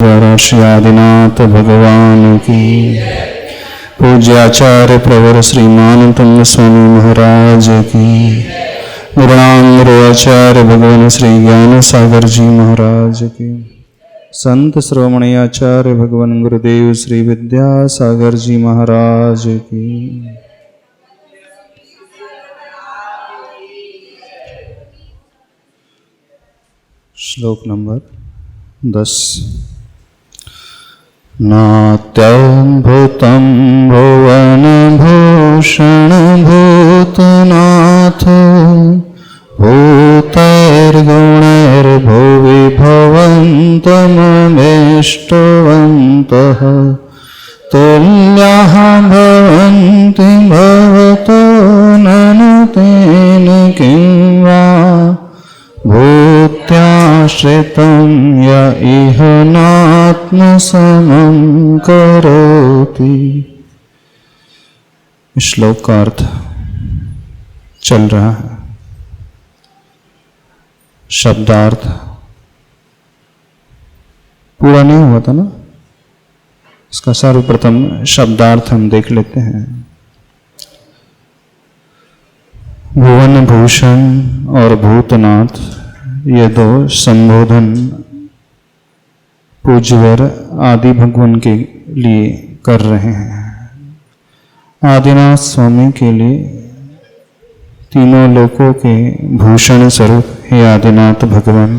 श्री आदिनाथ भगवान की। पूज्याचार्य प्रवर श्रीमान तंग स्वामी महाराज की। गुरुआचार्य भगवान श्री ज्ञान सागर जी महाराज की। संत श्रोमणीयाचार्य भगवान गुरुदेव श्री विद्यासागर जी महाराज की। श्लोक नंबर 10। नात्यद्भुतं भुवनभूषण भूतनाथ भूतैर्गुणैर्भुवि भवन्तमवेष्टवन्तः तुल्याः भवन्ति भवतो ननु तेन किं वा भूत्याश्रितं य इह नात्मसमं करोति। श्लोक का अर्थ चल रहा है। शब्दार्थ पूरा नहीं हुआ था ना, इसका सर्वप्रथम शब्दार्थ हम देख लेते हैं। भुवन भूषण और भूतनाथ, ये दो संबोधन पूज्यवर आदि भगवान के लिए कर रहे हैं। आदिनाथ स्वामी के लिए तीनों लोकों के भूषण स्वरूप हे आदिनाथ भगवान।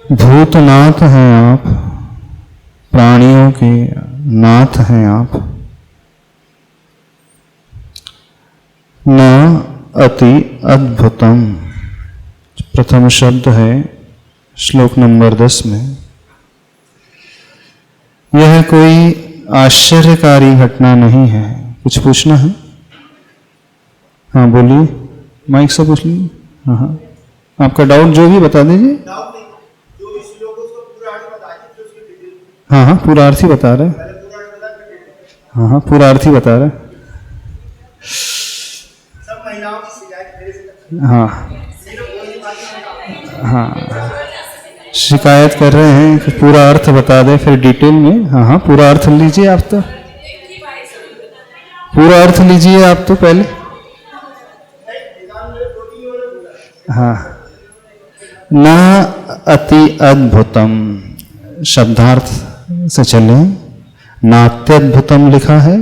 भूतनाथ हैं आप, प्राणियों के नाथ हैं आप। न अति अद्भुतम प्रथम शब्द है श्लोक नंबर 10 में। यह कोई आश्चर्यकारी घटना नहीं है। कुछ पूछना है? हाँ बोलिए, माइक से पूछ लीजिए। हाँ, आपका डाउट जो भी बता दीजिए। हाँ, पूरा अर्थ ही बता रहे। हाँ, पूरा अर्थ ही बता रहे। हाँ, शिकायत कर रहे हैं कि पूरा अर्थ बता दें फिर डिटेल में। हाँ, पूरा अर्थ लीजिए आप तो। पूरा अर्थ लीजिए आप तो पहले। हाँ, न अति अद्भुतम शब्दार्थ से चले। नात्यद्भुतम लिखा है,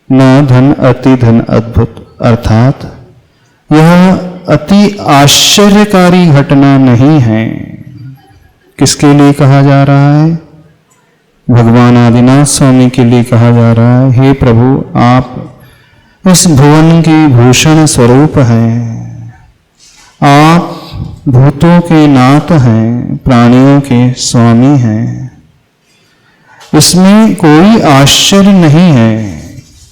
न धन अति धन अद्भुत, अर्थात यह अति आश्चर्यकारी घटना नहीं है। किसके लिए कहा जा रहा है? भगवान आदिनाथ स्वामी के लिए कहा जा रहा है। हे प्रभु, आप इस भुवन के भूषण स्वरूप हैं। आप भूतों के नाथ हैं, प्राणियों के स्वामी हैं। इसमें कोई आश्चर्य नहीं है।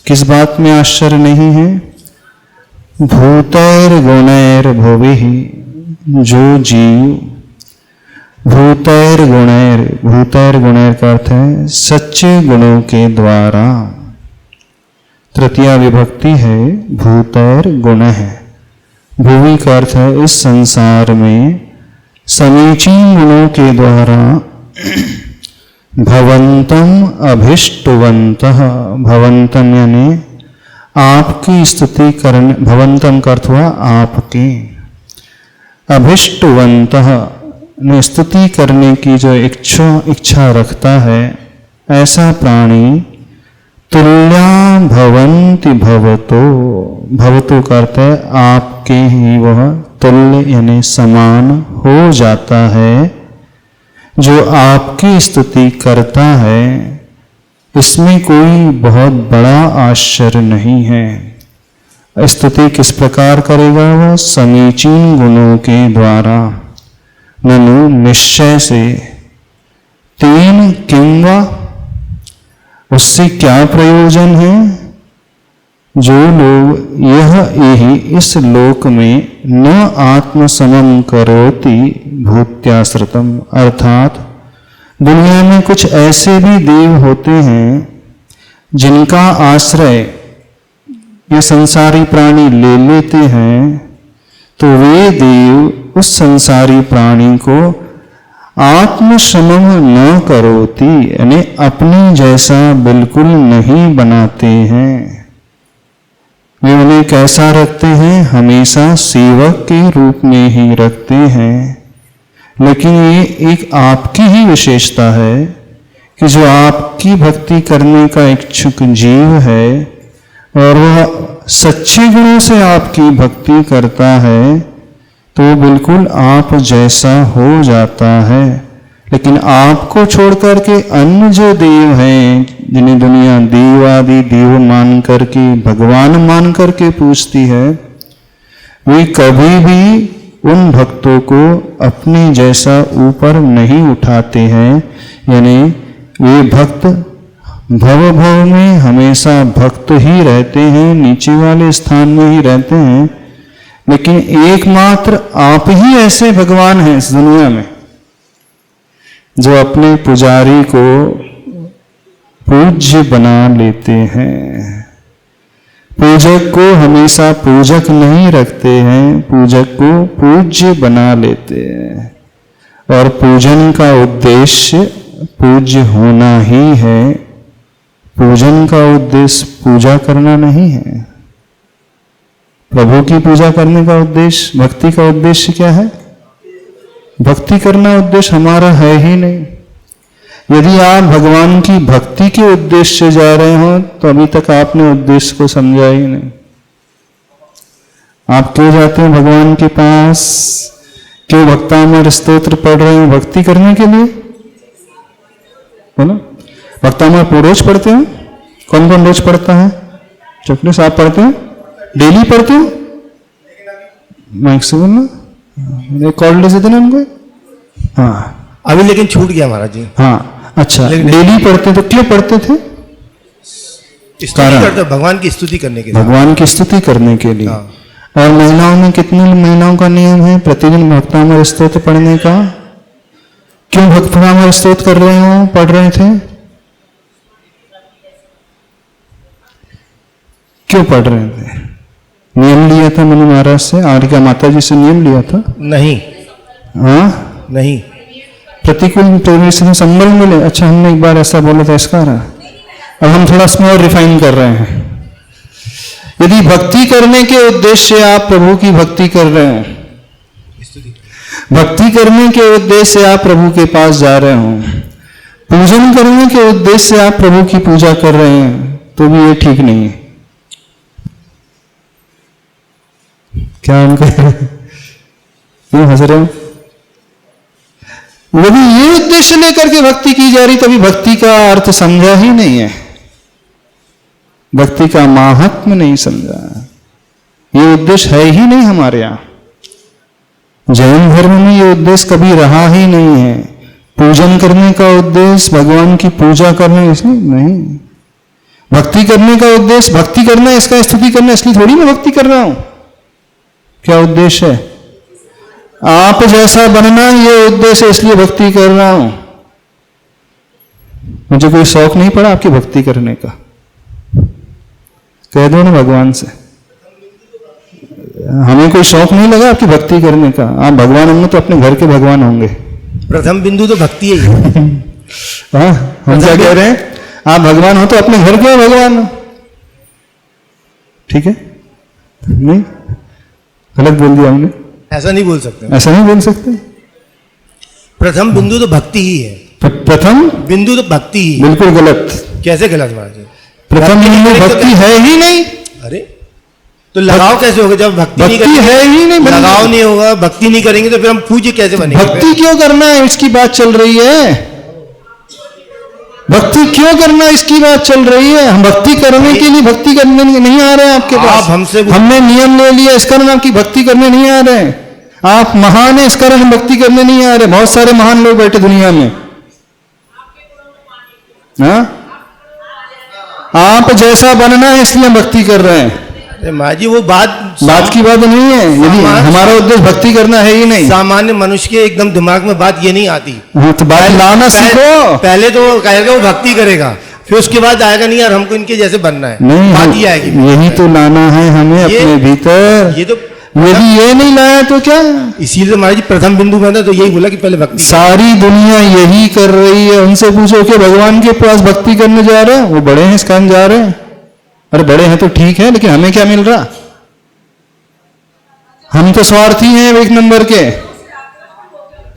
किस बात में आश्चर्य नहीं है? भूतैर्गुणैर्भुवि, जो जीव भूतैर्गुणैर, भूतैर्गुणैर का अर्थ है सच्चे गुणों के द्वारा। तृतीया विभक्ति है भूतैर्गुण है। भुवि का अर्थ है इस संसार में समीचीन गुणों के द्वारा भवंतम अभिष्टवंतः, भवंतम यानी आपकी स्तुति करने, भवंतम का अर्थ हुआ आपके, अभिष्टवंतः ने स्तुति करने की जो इच्छा रखता है, ऐसा प्राणी तुल्या भवन्ति भवतो, भवतो का अर्थ है आपके ही वह तुल्य यानी समान हो जाता है। जो आपकी स्तुति करता है, इसमें कोई बहुत बड़ा आश्चर्य नहीं है। स्तुति किस प्रकार करेगा? वह समीचीन गुणों के द्वारा। ननु निश्चय से, तेन किं वा, उससे क्या प्रयोजन है? जो लोग यही इस लोक में न आत्मसमं करोति भूत्याश्रितम, अर्थात दुनिया में कुछ ऐसे भी देव होते हैं जिनका आश्रय ये संसारी प्राणी ले लेते हैं, तो वे देव उस संसारी प्राणी को आत्मसमम न करोति, यानी अपने जैसा बिल्कुल नहीं बनाते हैं। वे उन्हें कैसा रखते हैं? हमेशा सेवक के रूप में ही रखते हैं। लेकिन ये एक आपकी ही विशेषता है कि जो आपकी भक्ति करने का इच्छुक जीव है और वह सच्चे गुणों से आपकी भक्ति करता है तो वो बिल्कुल आप जैसा हो जाता है। लेकिन आपको छोड़कर के अन्य जो देव हैं, जिन्हें दुनिया देवादि देव मान करके, भगवान मान करके पूजती है, वे कभी भी उन भक्तों को अपने जैसा ऊपर नहीं उठाते हैं। यानी वे भक्त भव भव में हमेशा भक्त ही रहते हैं, नीचे वाले स्थान में ही रहते हैं। लेकिन एकमात्र आप ही ऐसे भगवान हैं इस दुनिया में जो अपने पुजारी को पूज्य बना लेते हैं। पूजक को हमेशा पूजक नहीं रखते हैं, पूजक को पूज्य बना लेते हैं। और पूजन का उद्देश्य पूज्य होना ही है। पूजन का उद्देश्य पूजा करना नहीं है। प्रभु की पूजा करने का उद्देश्य, भक्ति का उद्देश्य क्या है? भक्ति करना उद्देश्य हमारा है ही नहीं। यदि आप भगवान की भक्ति के उद्देश्य से जा रहे हो तो अभी तक आपने उद्देश्य को समझा ही नहीं। आप क्यों जाते हैं भगवान के पास? क्यों भक्तामृत स्तोत्र पढ़ रहे हैं? भक्ति करने के लिए, बोलो। भक्तामृत रोज पढ़ते हो? कौन कौन रोज पढ़ता है? चॉकलेट आप पढ़ते हो? डेली पढ़ते हो? माइक से बोलना, कॉल दे देना उनको। हाँ, अभी लेकिन छूट गया महाराज जी। हाँ, अच्छा, डेली पढ़ते तो क्यों पढ़ते थे? स्तुति करते, भगवान की स्तुति करने के लिए। भगवान की स्तुति करने के लिए। हाँ। और महिलाओं में कितनी महिलाओं का नियम है प्रतिदिन भक्तामृत स्तोत्र पढ़ने का? क्यों भक्तामृत स्तोत्र कर रहे हो, पढ़ रहे थे? क्यों पढ़ रहे थे? नियम लिया था मनु महाराज से, आर्या माता जी से नियम लिया था? नहीं। हाँ, नहीं। प्रतिकूल परिवेश में संबल मिले। अच्छा, हमने एक बार ऐसा बोला था, इसका रहा। अब हम थोड़ा इसमें और रिफाइन कर रहे हैं। यदि भक्ति करने के उद्देश्य से आप प्रभु की भक्ति कर रहे हो, भक्ति करने के उद्देश्य से आप प्रभु के पास जा रहे हो, पूजन करने के उद्देश्य से आप प्रभु की पूजा कर रहे हैं, तो भी ये ठीक नहीं है। क्या हम कह रहे हैं? क्यों हंस रहे हो? यदि ये उद्देश्य लेकर के भक्ति की जा रही तभी भक्ति का अर्थ समझा ही नहीं है, भक्ति का माहात्म्य नहीं समझा। ये उद्देश्य है ही नहीं हमारे यहां। जैन धर्म में ये उद्देश्य कभी रहा ही नहीं है। पूजन करने का उद्देश्य भगवान की पूजा करना इसलिए नहीं। भक्ति करने का उद्देश्य भक्ति करना, इसका स्तुति करना, इसलिए थोड़ी मैं भक्ति कर रहा हूं। क्या उद्देश्य है? आप जैसा बनना, ये उद्देश्य, इसलिए भक्ति कर रहा हूं। मुझे कोई शौक नहीं पड़ा आपकी भक्ति करने का। कह दो ना भगवान से, हमें कोई शौक नहीं लगा आपकी भक्ति करने का। आप भगवान होंगे तो अपने घर के भगवान होंगे। प्रथम बिंदु तो भक्ति है। हाँ, हम क्या कह रहे हैं? आप भगवान हो तो अपने घर के भगवान हो। ठीक है? नहीं, गलत बोल दिया हमने। ऐसा नहीं बोल सकते। ऐसा नहीं बोल सकते। प्रथम बिंदु तो भक्ति ही है। प्रथम बिंदु तो भक्ति ही। बिल्कुल गलत। कैसे गलत महाराज? प्रथम बिंदु भक्ति है ही नहीं। अरे तो लगाव कैसे होगा जब भक्ति नहीं भक्ति है ही नहीं। लगाव नहीं होगा, भक्ति नहीं करेंगे तो फिर हम पूज्य कैसे बनेंगे? भक्ति क्यों करना है इसकी बात चल रही है। भक्ति क्यों करना इसकी बात चल रही है। हम भक्ति करने के लिए भक्ति करने नहीं आ रहे हैं आपके पास। हमसे हमने नियम ले लिया, इस कारण आपकी भक्ति करने नहीं आ रहे हैं। आप महान है, इस कारण हम भक्ति करने नहीं आ रहे। बहुत सारे महान लोग बैठे दुनिया में। हाँ, आप जैसा बनना है इसलिए हम भक्ति कर रहे हैं। माँ जी वो बात की बात नहीं है। यदि हमारा उद्देश्य भक्ति करना है ही नहीं, सामान्य मनुष्य के एकदम दिमाग में बात ये नहीं आती। हाँ, तो बात लाना सीखो। पहले तो वो कहेगा वो भक्ति करेगा, फिर उसके बाद आएगा नहीं यार हमको इनके जैसे बनना है। नहीं, बात ही आएगी। यही तो लाना है हमें अपने भीतर। ये तो यदि ये नहीं लाया तो क्या? इसीलिए महाराज जी प्रथम बिंदु में था तो यही बोला कि पहले भक्ति। सारी दुनिया यही कर रही है। उनसे पूछो कि भगवान के पास भक्ति करने जा रहे हैं, वो बड़े हैं इस कारण जा रहे हैं। अरे बड़े हैं तो ठीक है, लेकिन हमें क्या मिल रहा? हम तो स्वार्थी हैं एक नंबर के।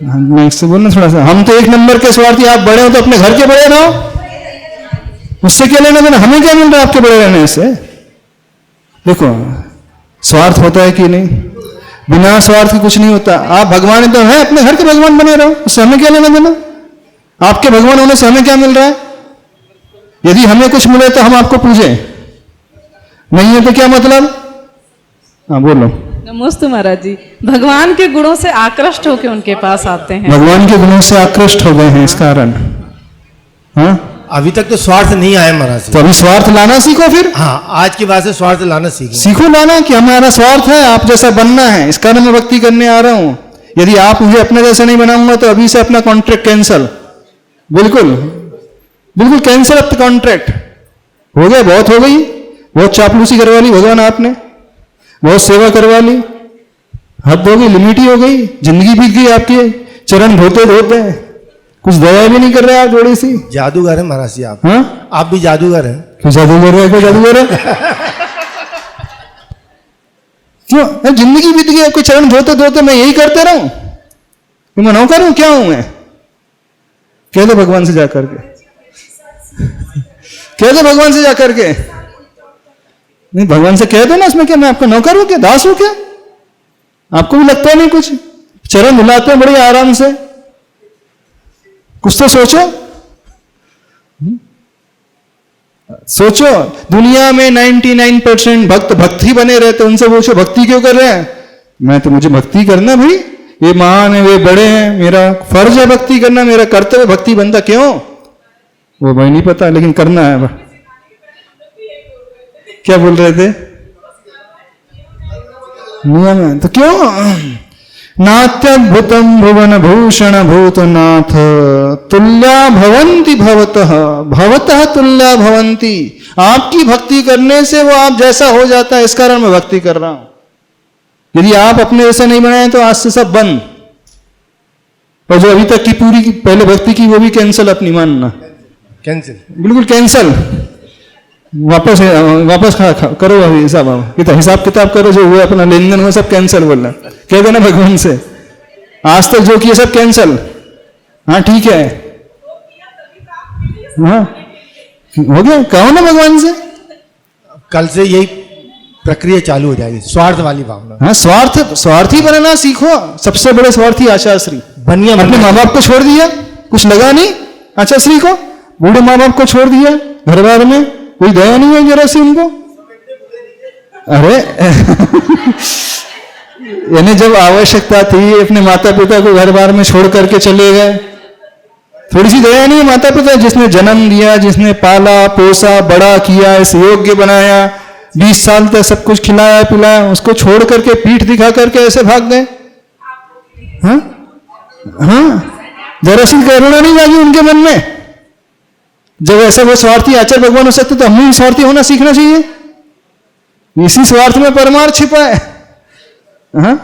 मैं इससे बोलना थोड़ा सा, हम तो एक नंबर के स्वार्थी। आप बड़े हो तो अपने घर के बड़े रहो, उससे क्या लेना देना? हमें क्या मिल रहा है आपके बड़े रहने से? देखो स्वार्थ होता है कि नहीं? बिना स्वार्थ के कुछ नहीं होता। आप भगवान तो हैं, अपने घर के भगवान बने रहो, उससे हमें क्या लेना देना? आपके भगवान होने से हमें क्या मिल रहा है? यदि हमें कुछ मिले तो हम आपको पूजे, नहीं है तो क्या मतलब? हाँ बोलो। नमस्ते महाराज जी। भगवान के गुणों से आकृष्ट होकर उनके पास आते हैं। भगवान के गुणों से आकृष्ट हो गए हैं इस कारण। हाँ अभी तक तो स्वार्थ नहीं आया महाराज जी। तो अभी स्वार्थ लाना सीखो फिर। हाँ आज के बाद से स्वार्थ लाना सीखेंगे। सीखो लाना कि हमारा स्वार्थ है आप जैसा बनना है, इस कारण मैं भक्ति करने आ रहा हूं। यदि आप मुझे अपने जैसा नहीं बनाऊंगा तो अभी से अपना कॉन्ट्रैक्ट कैंसल। बिल्कुल बिल्कुल कैंसल अब कॉन्ट्रैक्ट। हो गया, बहुत हो गई, बहुत चापलूसी करवा ली भगवान आपने, बहुत सेवा करवा ली, हद हो गई, लिमिट ही हो गई, जिंदगी बीत गई आपकी चरण धोते धोते। कुछ दया भी नहीं कर रहे आप थोड़ी सी। जादूगर है महाराज जी आप। हाँ आप भी जादूगर हैं। क्यों जादूगर है? क्यों जादूगर है? क्यों? जिंदगी बीत गई, कोई चरण धोते धोते मैं यही करते रहूं? मैं नौकर हूं? क्या हूं मैं? कह दो भगवान से जाकर के, कह दो भगवान से जाकर के। नहीं भगवान से कह दो ना, इसमें क्या मैं आपका नौकर हूं क्या, दास हूं क्या? आपको भी लगता नहीं कुछ? चरण धुलाते हैं बड़े आराम से, कुछ तो सोचो। सोचो दुनिया में 99% भक्त भक्ति बने रहते, उनसे पूछो भक्ति क्यों कर रहे हैं? मैं तो मुझे भक्ति करना भाई, ये महान है, वे बड़े हैं, मेरा फर्ज है भक्ति करना, मेरा कर्तव्य भक्ति बनता। क्यों? वो भाई नहीं पता, लेकिन करना है। क्या बोल रहे थे? नियम है तो क्यों? नात्यद्भुतम भुवन भूषण भूतनाथ तुल्या भवंती भवतः भवतः तुल्या भवंती। आपकी भक्ति करने से वो आप जैसा हो जाता है, इस कारण मैं भक्ति कर रहा हूं। यदि आप अपने जैसे नहीं बनाए तो आज से सब बंद। और जो अभी तक की पूरी पहले भक्ति की वो भी कैंसिल अपनी मानना, कैंसिल, बिल्कुल कैंसिल। वापस करो अभी हिसाब किताब करो, जो हुआ अपना लेन देन हुआ सब कैंसिल बोलना, कह देना भगवान से आज तक जो किया सब कैंसिल। हाँ ठीक है, हाँ हो गया, कहो ना भगवान से। कल से यही प्रक्रिया चालू हो जाएगी, स्वार्थ वाली भावना। हाँ स्वार्थी बनना सीखो। सबसे बड़े स्वार्थी आचाश्री बनिया अपने माँ बाप को छोड़ दिया, कुछ लगा नहीं। आचाश्री को बूढ़े माँ बाप को छोड़ दिया, घर बार में कोई दया नहीं है जरा सी उनको। अरे यानी जब आवश्यकता थी अपने माता पिता को घर बार में छोड़ करके चले गए, थोड़ी सी दया नहीं है? माता पिता जिसने जन्म दिया, जिसने पाला पोसा बड़ा किया, इस योग्य बनाया, 20 साल तक सब कुछ खिलाया पिलाया, उसको छोड़ करके पीठ दिखा करके ऐसे भाग गए। हाँ हाँ जरा सी करुणा नहीं जागी उनके मन में? जब ऐसे वो स्वार्थी आचार्य भगवान हो सकते तो हमें भी स्वार्थी होना सीखना चाहिए। इसी स्वार्थ में परमार्थ छिपा है। हाँ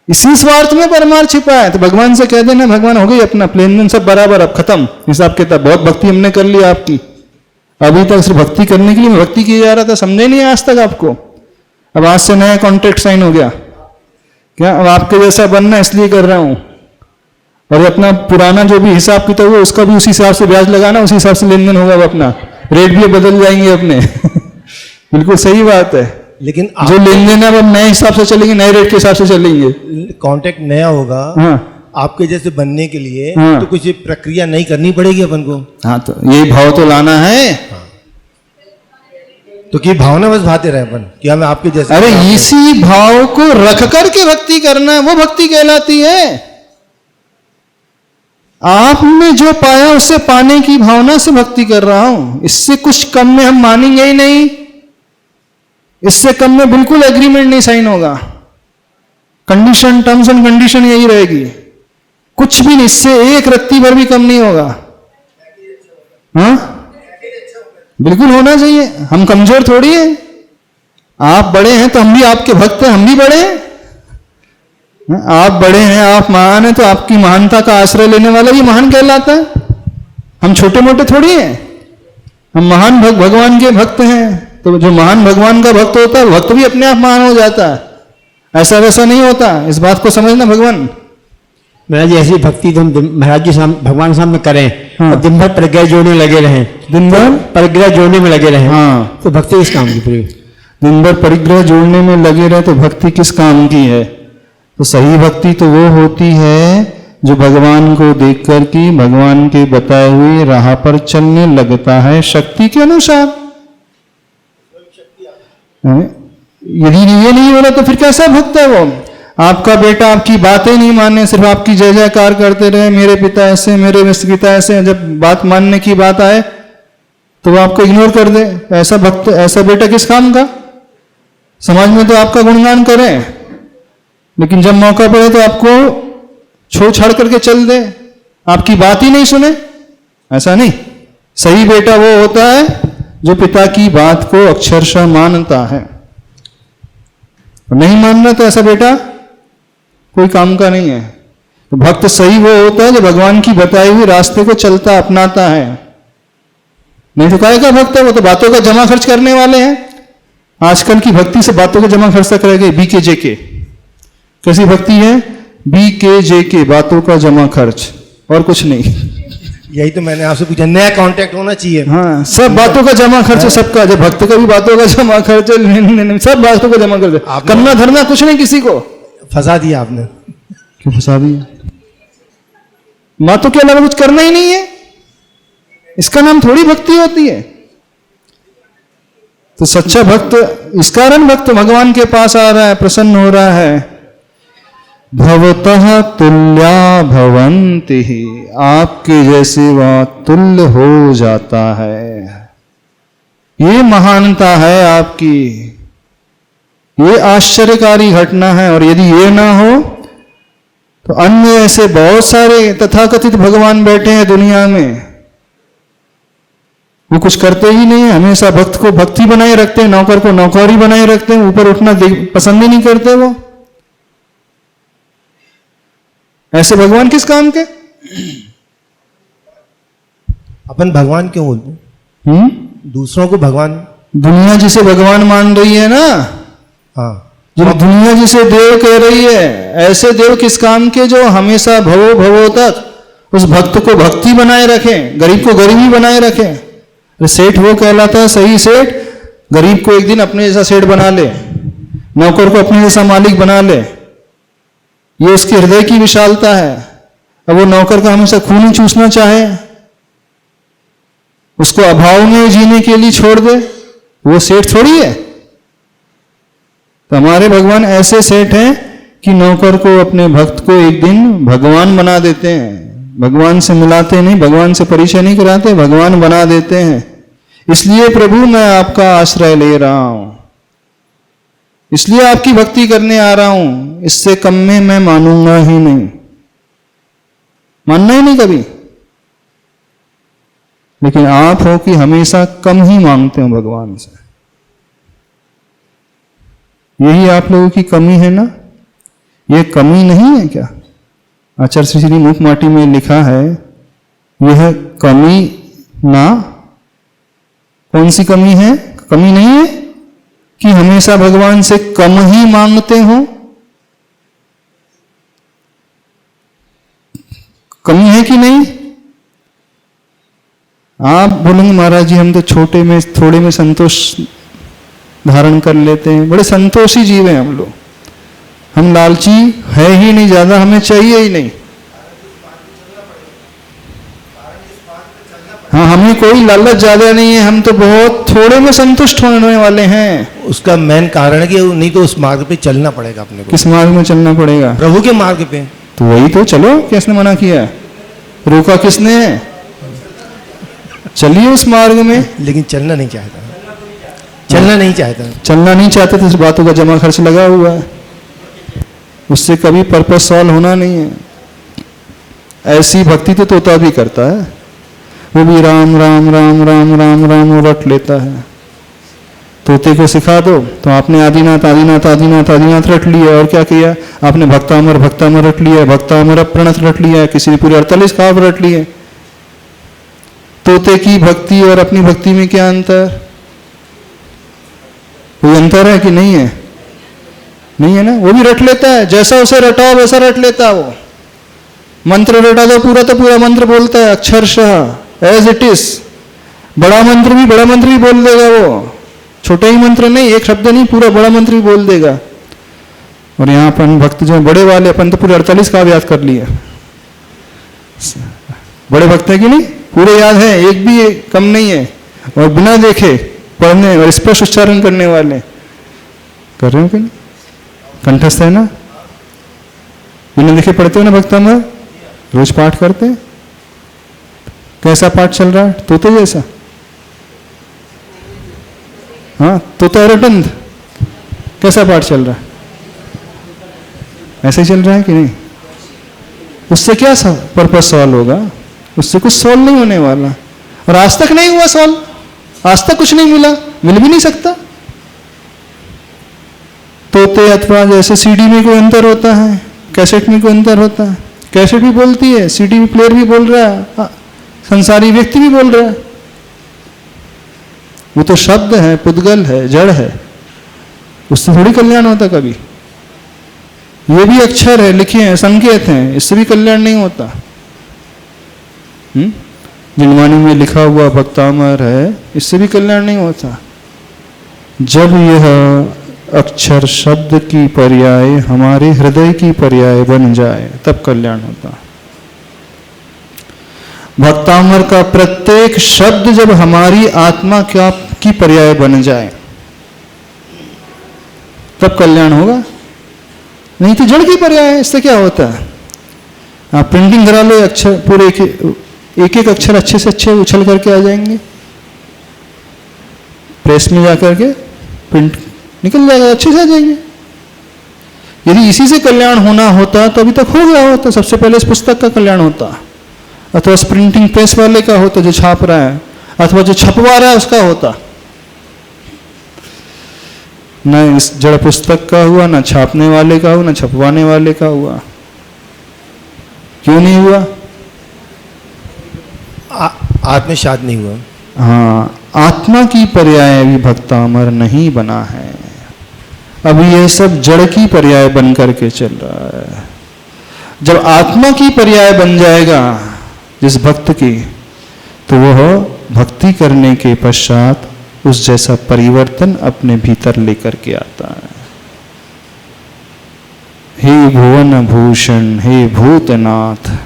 इसी स्वार्थ में परमार्थ छिपा है। तो भगवान से कह देना भगवान हो गई अपना लेन देन सब बराबर, अब खत्म हिसाब किताब, बहुत भक्ति हमने कर ली आपकी। अभी तक सिर्फ भक्ति करने के लिए मैं भक्ति किया जा रहा था, समझे नहीं आज तक आपको। अब आज से नया कॉन्ट्रैक्ट साइन हो गया क्या? अब आपके जैसा बनना इसलिए कर रहा हूं, और अपना पुराना जो भी हिसाब किताब है उसका भी उसी हिसाब से ब्याज लगाना, उसी हिसाब से लेन देन होगा, अपना रेट भी बदल जाएंगे अपने। बिल्कुल सही बात है। लेकिन जो लेन देन है अब नए हिसाब से चलेंगे, नए रेट के हिसाब से चलेंगे। कॉन्ट्रैक्ट नया होगा। हाँ आपके जैसे बनने के लिए हाँ। तो कुछ प्रक्रिया नहीं करनी पड़ेगी अपन को। हाँ तो यही भाव तो लाना है। तो कि भावना बस भाते रहे अपन कि हमें आपके जैसे। अरे इसी भाव को रख करके भक्ति करना है, वो भक्ति कहलाती है। आपने जो पाया उससे पाने की भावना से भक्ति कर रहा हूं, इससे कुछ कम में हम मानेंगे ही नहीं, इससे कम में बिल्कुल एग्रीमेंट नहीं साइन होगा। कंडीशन, टर्म्स एंड कंडीशन यही रहेगी, कुछ भी नहीं, इससे एक रत्ती भर भी कम नहीं होगा। हाँ बिल्कुल होना चाहिए। हम कमजोर थोड़ी है, आप बड़े हैं तो हम भी आपके भक्त हैं, हम भी बड़े हैं। आप बड़े हैं, आप महान हैं, तो आपकी महानता का आश्रय लेने वाला ही महान कहलाता है। हम छोटे मोटे थोड़ी हैं, हम महान भगवान के भक्त हैं। तो जो महान भगवान का भक्त होता है, भक्त भी अपने आप महान हो जाता है। ऐसा वैसा नहीं होता, इस बात को समझना भगवान। महाराज जी ऐसी भक्ति तो हम महाराज जी भगवान सामने करें, हाँ। और दिन भर परिग्रह जोड़ने लगे रहें, दिन भर परिग्रह जोड़ने में लगे रहें, हाँ, तो भक्ति किस काम की पूरी? दिन भर परिग्रह जोड़ने में लगे रहे तो भक्ति किस काम की है? तो सही भक्ति तो वो होती है जो भगवान को देख कर के भगवान के बताए हुए राह पर चलने लगता है शक्ति के अनुसार। यदि ये नहीं हो रहा तो फिर कैसा भक्त है वो? आपका बेटा आपकी बातें नहीं माने, सिर्फ आपकी जय जयकार करते रहे, मेरे पिता ऐसे, मेरे पिता ऐसे, जब बात मानने की बात आए तो वो आपको इग्नोर कर दे, ऐसा भक्त, ऐसा बेटा किस काम का? समाज में तो आपका गुणगान करें, लेकिन जब मौका पड़े तो आपको छोड़ छाड़ करके चल दे, आपकी बात ही नहीं सुने। ऐसा नहीं। सही बेटा वो होता है जो पिता की बात को अक्षरशः मानता है। नहीं मान रहा तो ऐसा बेटा कोई काम का नहीं है। तो भक्त सही वो होता है जो भगवान की बताई हुई रास्ते को चलता अपनाता है। नहीं तो काहे का भक्त है? वो तो बातों का जमा खर्च करने वाले हैं। आजकल की भक्ति से बातों का जमा खर्च तक रह गए। BKJK कैसी भक्ति है? BKJK, बातों का जमा खर्च, और कुछ नहीं। यही तो मैंने आपसे पूछा, नया कांटेक्ट होना चाहिए। हाँ, सब बातों का जमा खर्च है सबका। जब भक्त का भी बातों का जमा खर्च है, सब बातों का जमा खर्च है। करना धरना कुछ नहीं किसी को। फंसा दिया आपने। क्यों फंसा दिया? बातों के अलावा कुछ करना ही नहीं है, इसका नाम थोड़ी भक्ति होती है। तो सच्चा भक्त, इस कारण भक्त भगवान के पास आ रहा है, प्रसन्न हो रहा है। भवतः तुल्या भवन्ति, आपके जैसे वह तुल्य हो जाता है। ये महानता है आपकी, ये आश्चर्यकारी घटना है। और यदि ये ना हो तो अन्य ऐसे बहुत सारे तथाकथित भगवान बैठे हैं दुनिया में, वो कुछ करते ही नहीं है, हमेशा भक्त को भक्ति बनाए रखते हैं, नौकर को नौकरी बनाए रखते हैं, ऊपर उठना पसंद ही नहीं करते वो। ऐसे भगवान किस काम के? अपन भगवान क्यों बोलते? दूसरों को भगवान, दुनिया जिसे भगवान मान रही है ना, हाँ, जो दुनिया जिसे देव कह रही है, ऐसे देव किस काम के? जो हमेशा भवो भवो तक उस भक्त को भक्ति बनाए रखें, गरीब को गरीबी बनाए रखें। सेठ वो कहलाता है सही सेठ, गरीब को एक दिन अपने जैसा सेठ बना ले, नौकर को अपने जैसा मालिक बना ले। ये उसके हृदय की विशालता है। अब वो नौकर का हमेशा खून ही चूसना चाहे, उसको अभाव में जीने के लिए छोड़ दे, वो सेठ थोड़ी है। तो हमारे भगवान ऐसे सेठ हैं कि नौकर को, अपने भक्त को एक दिन भगवान बना देते हैं। भगवान से मिलाते नहीं, भगवान से परिचय नहीं कराते, भगवान बना देते हैं। इसलिए प्रभु मैं आपका आश्रय ले रहा हूं, इसलिए आपकी भक्ति करने आ रहा हूं, इससे कम में मैं मानूंगा ही नहीं, मानना ही नहीं कभी। लेकिन आप हो कि हमेशा कम ही मांगते हो भगवान से। यही आप लोगों की कमी है ना? ये कमी नहीं है क्या? आचार्य श्री मुखमाटी में लिखा है, यह कमी ना, कौन सी कमी है? कमी नहीं है कि हमेशा भगवान से कम ही मांगते हो। कमी है कि नहीं? आप बोलेंगे महाराज जी हम तो छोटे में, थोड़े में संतोष धारण कर लेते हैं, बड़े संतोषी जीव हैं हम लोग, हम लालची है ही नहीं, ज्यादा हमें चाहिए ही नहीं। हाँ, हमें कोई लालच ज्यादा नहीं है, हम तो बहुत थोड़े में संतुष्ट होने वाले हैं। उसका मेन कारण है कि नहीं तो उस मार्ग पे चलना पड़ेगा अपने को। किस मार्ग में चलना पड़ेगा? प्रभु के मार्ग पे। तो वही तो, चलो, किसने मना किया? रोका किसने? चलिए उस मार्ग में। लेकिन चलना नहीं चाहता, चलना नहीं चाहता, चलना नहीं चाहते तो इस बातों का जमा खर्च लगा हुआ है, उससे कभी पर्पस सॉल्व होना नहीं है। ऐसी भक्ति तो तोता भी करता है, वो भी राम राम राम राम राम राम रट लेता है। तोते को सिखा दो तो आपने आदिनाथ आदिनाथ आदिनाथ आदिनाथ रट लिया, और क्या किया आपने भक्तामर रट लिया, भक्तामर प्रणत रट लिया, किसी ने पूरे 48 काव्य रट लिए। तोते की भक्ति और अपनी भक्ति में क्या अंतर? कोई अंतर है कि नहीं है? नहीं है ना। वो भी रट लेता है, जैसा उसे रटाओ वैसा रट लेता है वो। मंत्र रटा दो पूरा तो पूरा मंत्र बोलता है अक्षरशः एज इट इज। बड़ा मंत्र भी बोल देगा वो, छोटे ही मंत्र नहीं, एक शब्द नहीं, पूरा बड़ा मंत्र भी बोल देगा। और यहाँ अपन भक्त जो बड़े वाले, अपन तो पूरे 48 काव्य याद कर लिए। बड़े भक्त है कि नहीं? पूरे याद है, एक भी कम नहीं है। और बिना देखे पढ़ने और स्पष्ट उच्चारण करने वाले कर रहे हो कि नहीं? कंठस्थ है ना? बिना देखे पढ़ते हो ना भक्तामर? रोज पाठ करते हैं? कैसा पाठ चल रहा है? तोते जैसा? हाँ, तोता रटंध कैसा पाठ चल रहा है? ऐसे ही चल रहा है कि नहीं? उससे क्या पर्पस सॉल्व होगा? उससे कुछ सॉल्व नहीं होने वाला। और आज तक नहीं हुआ सॉल्व, आज तक कुछ नहीं मिला, मिल भी नहीं सकता। तोते अथवा जैसे सीडी में कोई अंतर होता है, कैसेट में कोई अंतर होता है। कैसेट भी बोलती है, सीडी प्लेयर भी बोल रहा है, संसारी व्यक्ति भी बोल रहा है। वो तो शब्द है, पुद्गल है, जड़ है, उससे थोड़ी कल्याण होता कभी। ये भी अक्षर है, लिखे हैं, संकेत हैं, इससे भी कल्याण नहीं होता। जिनवाणी में लिखा हुआ भक्तामर है, इससे भी कल्याण नहीं होता। जब यह अक्षर शब्द की पर्याय हमारे हृदय की पर्याय बन जाए तब कल्याण होता। भक्तामर का प्रत्येक शब्द जब हमारी आत्मा की पर्याय बन जाए तब कल्याण होगा। नहीं तो जड़ की पर्याय है, इससे क्या होता है? आप प्रिंटिंग करा लो, अक्षर पूरे एक एक अक्षर अच्छे से अच्छे उछल करके आ जाएंगे, प्रेस में जाकर के प्रिंट निकल जाएगा, अच्छे से आ जाएंगे। यदि इसी से कल्याण होना होता तो अभी तक हो गया होता। सबसे पहले इस पुस्तक का कल्याण होता, अथवा इस प्रिंटिंग प्रेस वाले का होता जो छाप रहा है, अथवा जो छपवा रहा है उसका होता। न इस जड़ पुस्तक का हुआ, न छापने वाले का हुआ, न छपवाने वाले का हुआ। क्यों नहीं हुआ? आत्मसात नहीं हुआ। हाँ, आत्मा की पर्याय अभी भक्तामर नहीं बना है। अभी यह सब जड़ की पर्याय बन करके चल रहा है। जब आत्मा की पर्याय बन जाएगा जिस भक्त की, तो वह भक्ति करने के पश्चात उस जैसा परिवर्तन अपने भीतर लेकर के आता है। हे भुवन भूषण, हे भूतनाथ,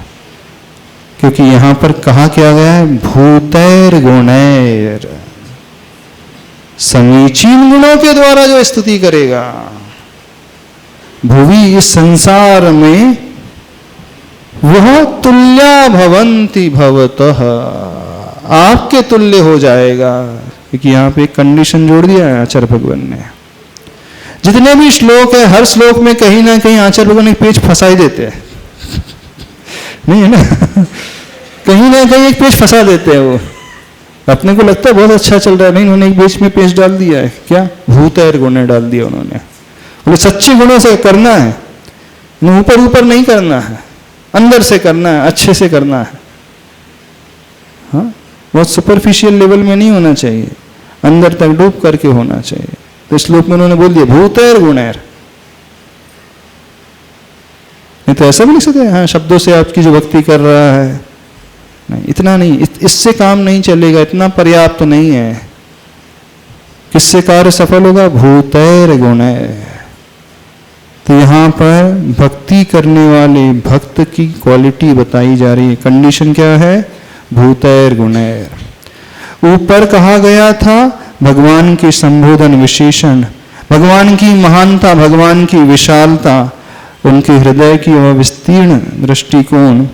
क्योंकि यहां पर कहा क्या गया है? भूतैर गुणैर, समीचीन गुणों के द्वारा जो स्तुति करेगा। भुवि इस संसार में वह तुल्या भवंति भवतः, आपके तुल्य हो जाएगा। क्योंकि यहां पे एक कंडीशन जोड़ दिया है आचार्य भगवान ने। जितने भी श्लोक है, हर श्लोक में कहीं ना कहीं आचार्य भगवान एक पेज फंसा ही देते हैं। नहीं है ना? कहीं ना कहीं एक पेज फंसा देते हैं वो। अपने को लगता है बहुत अच्छा चल रहा है, नहीं, उन्होंने एक बीच में पेज डाल दिया है। क्या? भूतैर गुणे डाल दिया उन्होंने। बोले सच्चे गुणों से करना है, ऊपर ऊपर नहीं करना है, अंदर से करना है, अच्छे से करना है। हाँ, बहुत सुपरफिशियल लेवल में नहीं होना चाहिए, अंदर तक डूब करके होना चाहिए। तो श्लोक में उन्होंने बोल दिया भूतैर गुणैर। नहीं तो ऐसा भी लिख सकते हैं, हाँ, शब्दों से आपकी जो भक्ति कर रहा है। नहीं, इतना नहीं, इससे काम नहीं चलेगा, इतना पर्याप्त तो नहीं है। किससे कार्य सफल होगा? भूतैर गुणैर। तो यहां पर भक्ति करने वाले भक्त की क्वालिटी बताई जा रही है। कंडीशन क्या है? भूतैर गुणैर। ऊपर कहा गया था भगवान के संबोधन विशेषण, भगवान की महानता, भगवान की विशालता, उनके हृदय की वह विस्तीर्ण दृष्टिकोण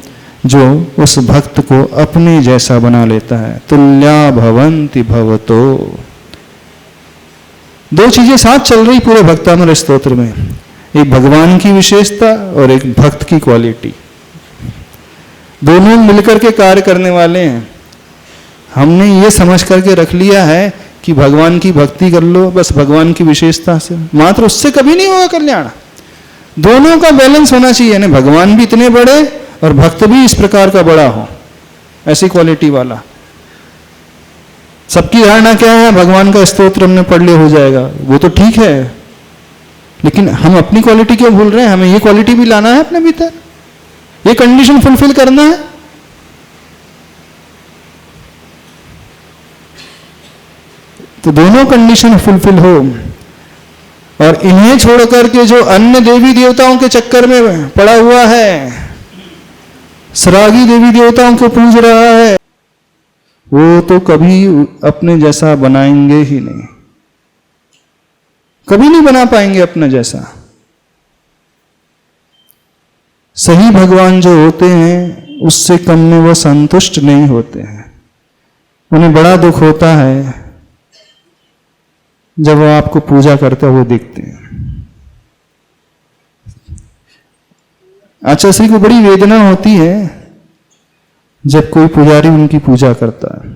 जो उस भक्त को अपने जैसा बना लेता है। तुल्या भवन्ति भवतो। दो चीजें साथ चल रही पूरे भक्तामर स्तोत्र में, एक भगवान की विशेषता और एक भक्त की क्वालिटी। दोनों मिलकर के कार्य करने वाले हैं। हमने ये समझ करके रख लिया है कि कि भगवान की भक्ति कर लो बस भगवान की विशेषता से, मात्र उससे कभी नहीं होगा कल्याण। दोनों का बैलेंस होना चाहिए ना, भगवान भी इतने बड़े और भक्त भी इस प्रकार का बड़ा हो, ऐसी क्वालिटी वाला। सबकी धारणा क्या है, भगवान का स्तोत्र हमने पढ़ लिया हो जाएगा, वो तो ठीक है, लेकिन हम अपनी क्वालिटी क्यों भूल रहे हैं? हमें ये क्वालिटी भी लाना है अपने भीतर, ये कंडीशन फुलफिल करना है। तो दोनों कंडीशन फुलफिल हो, और इन्हें छोड़कर के जो अन्य देवी देवताओं के चक्कर में पड़ा हुआ है, सरागी देवी देवताओं को पूज रहा है, वो तो कभी अपने जैसा बनाएंगे ही नहीं, कभी नहीं बना पाएंगे अपना जैसा। सही भगवान जो होते हैं उससे कम में वो संतुष्ट नहीं होते हैं। उन्हें बड़ा दुख होता है जब वो आपको पूजा करते हुए देखते हैं। आचार्य श्री को बड़ी वेदना होती है जब कोई पुजारी उनकी पूजा करता है।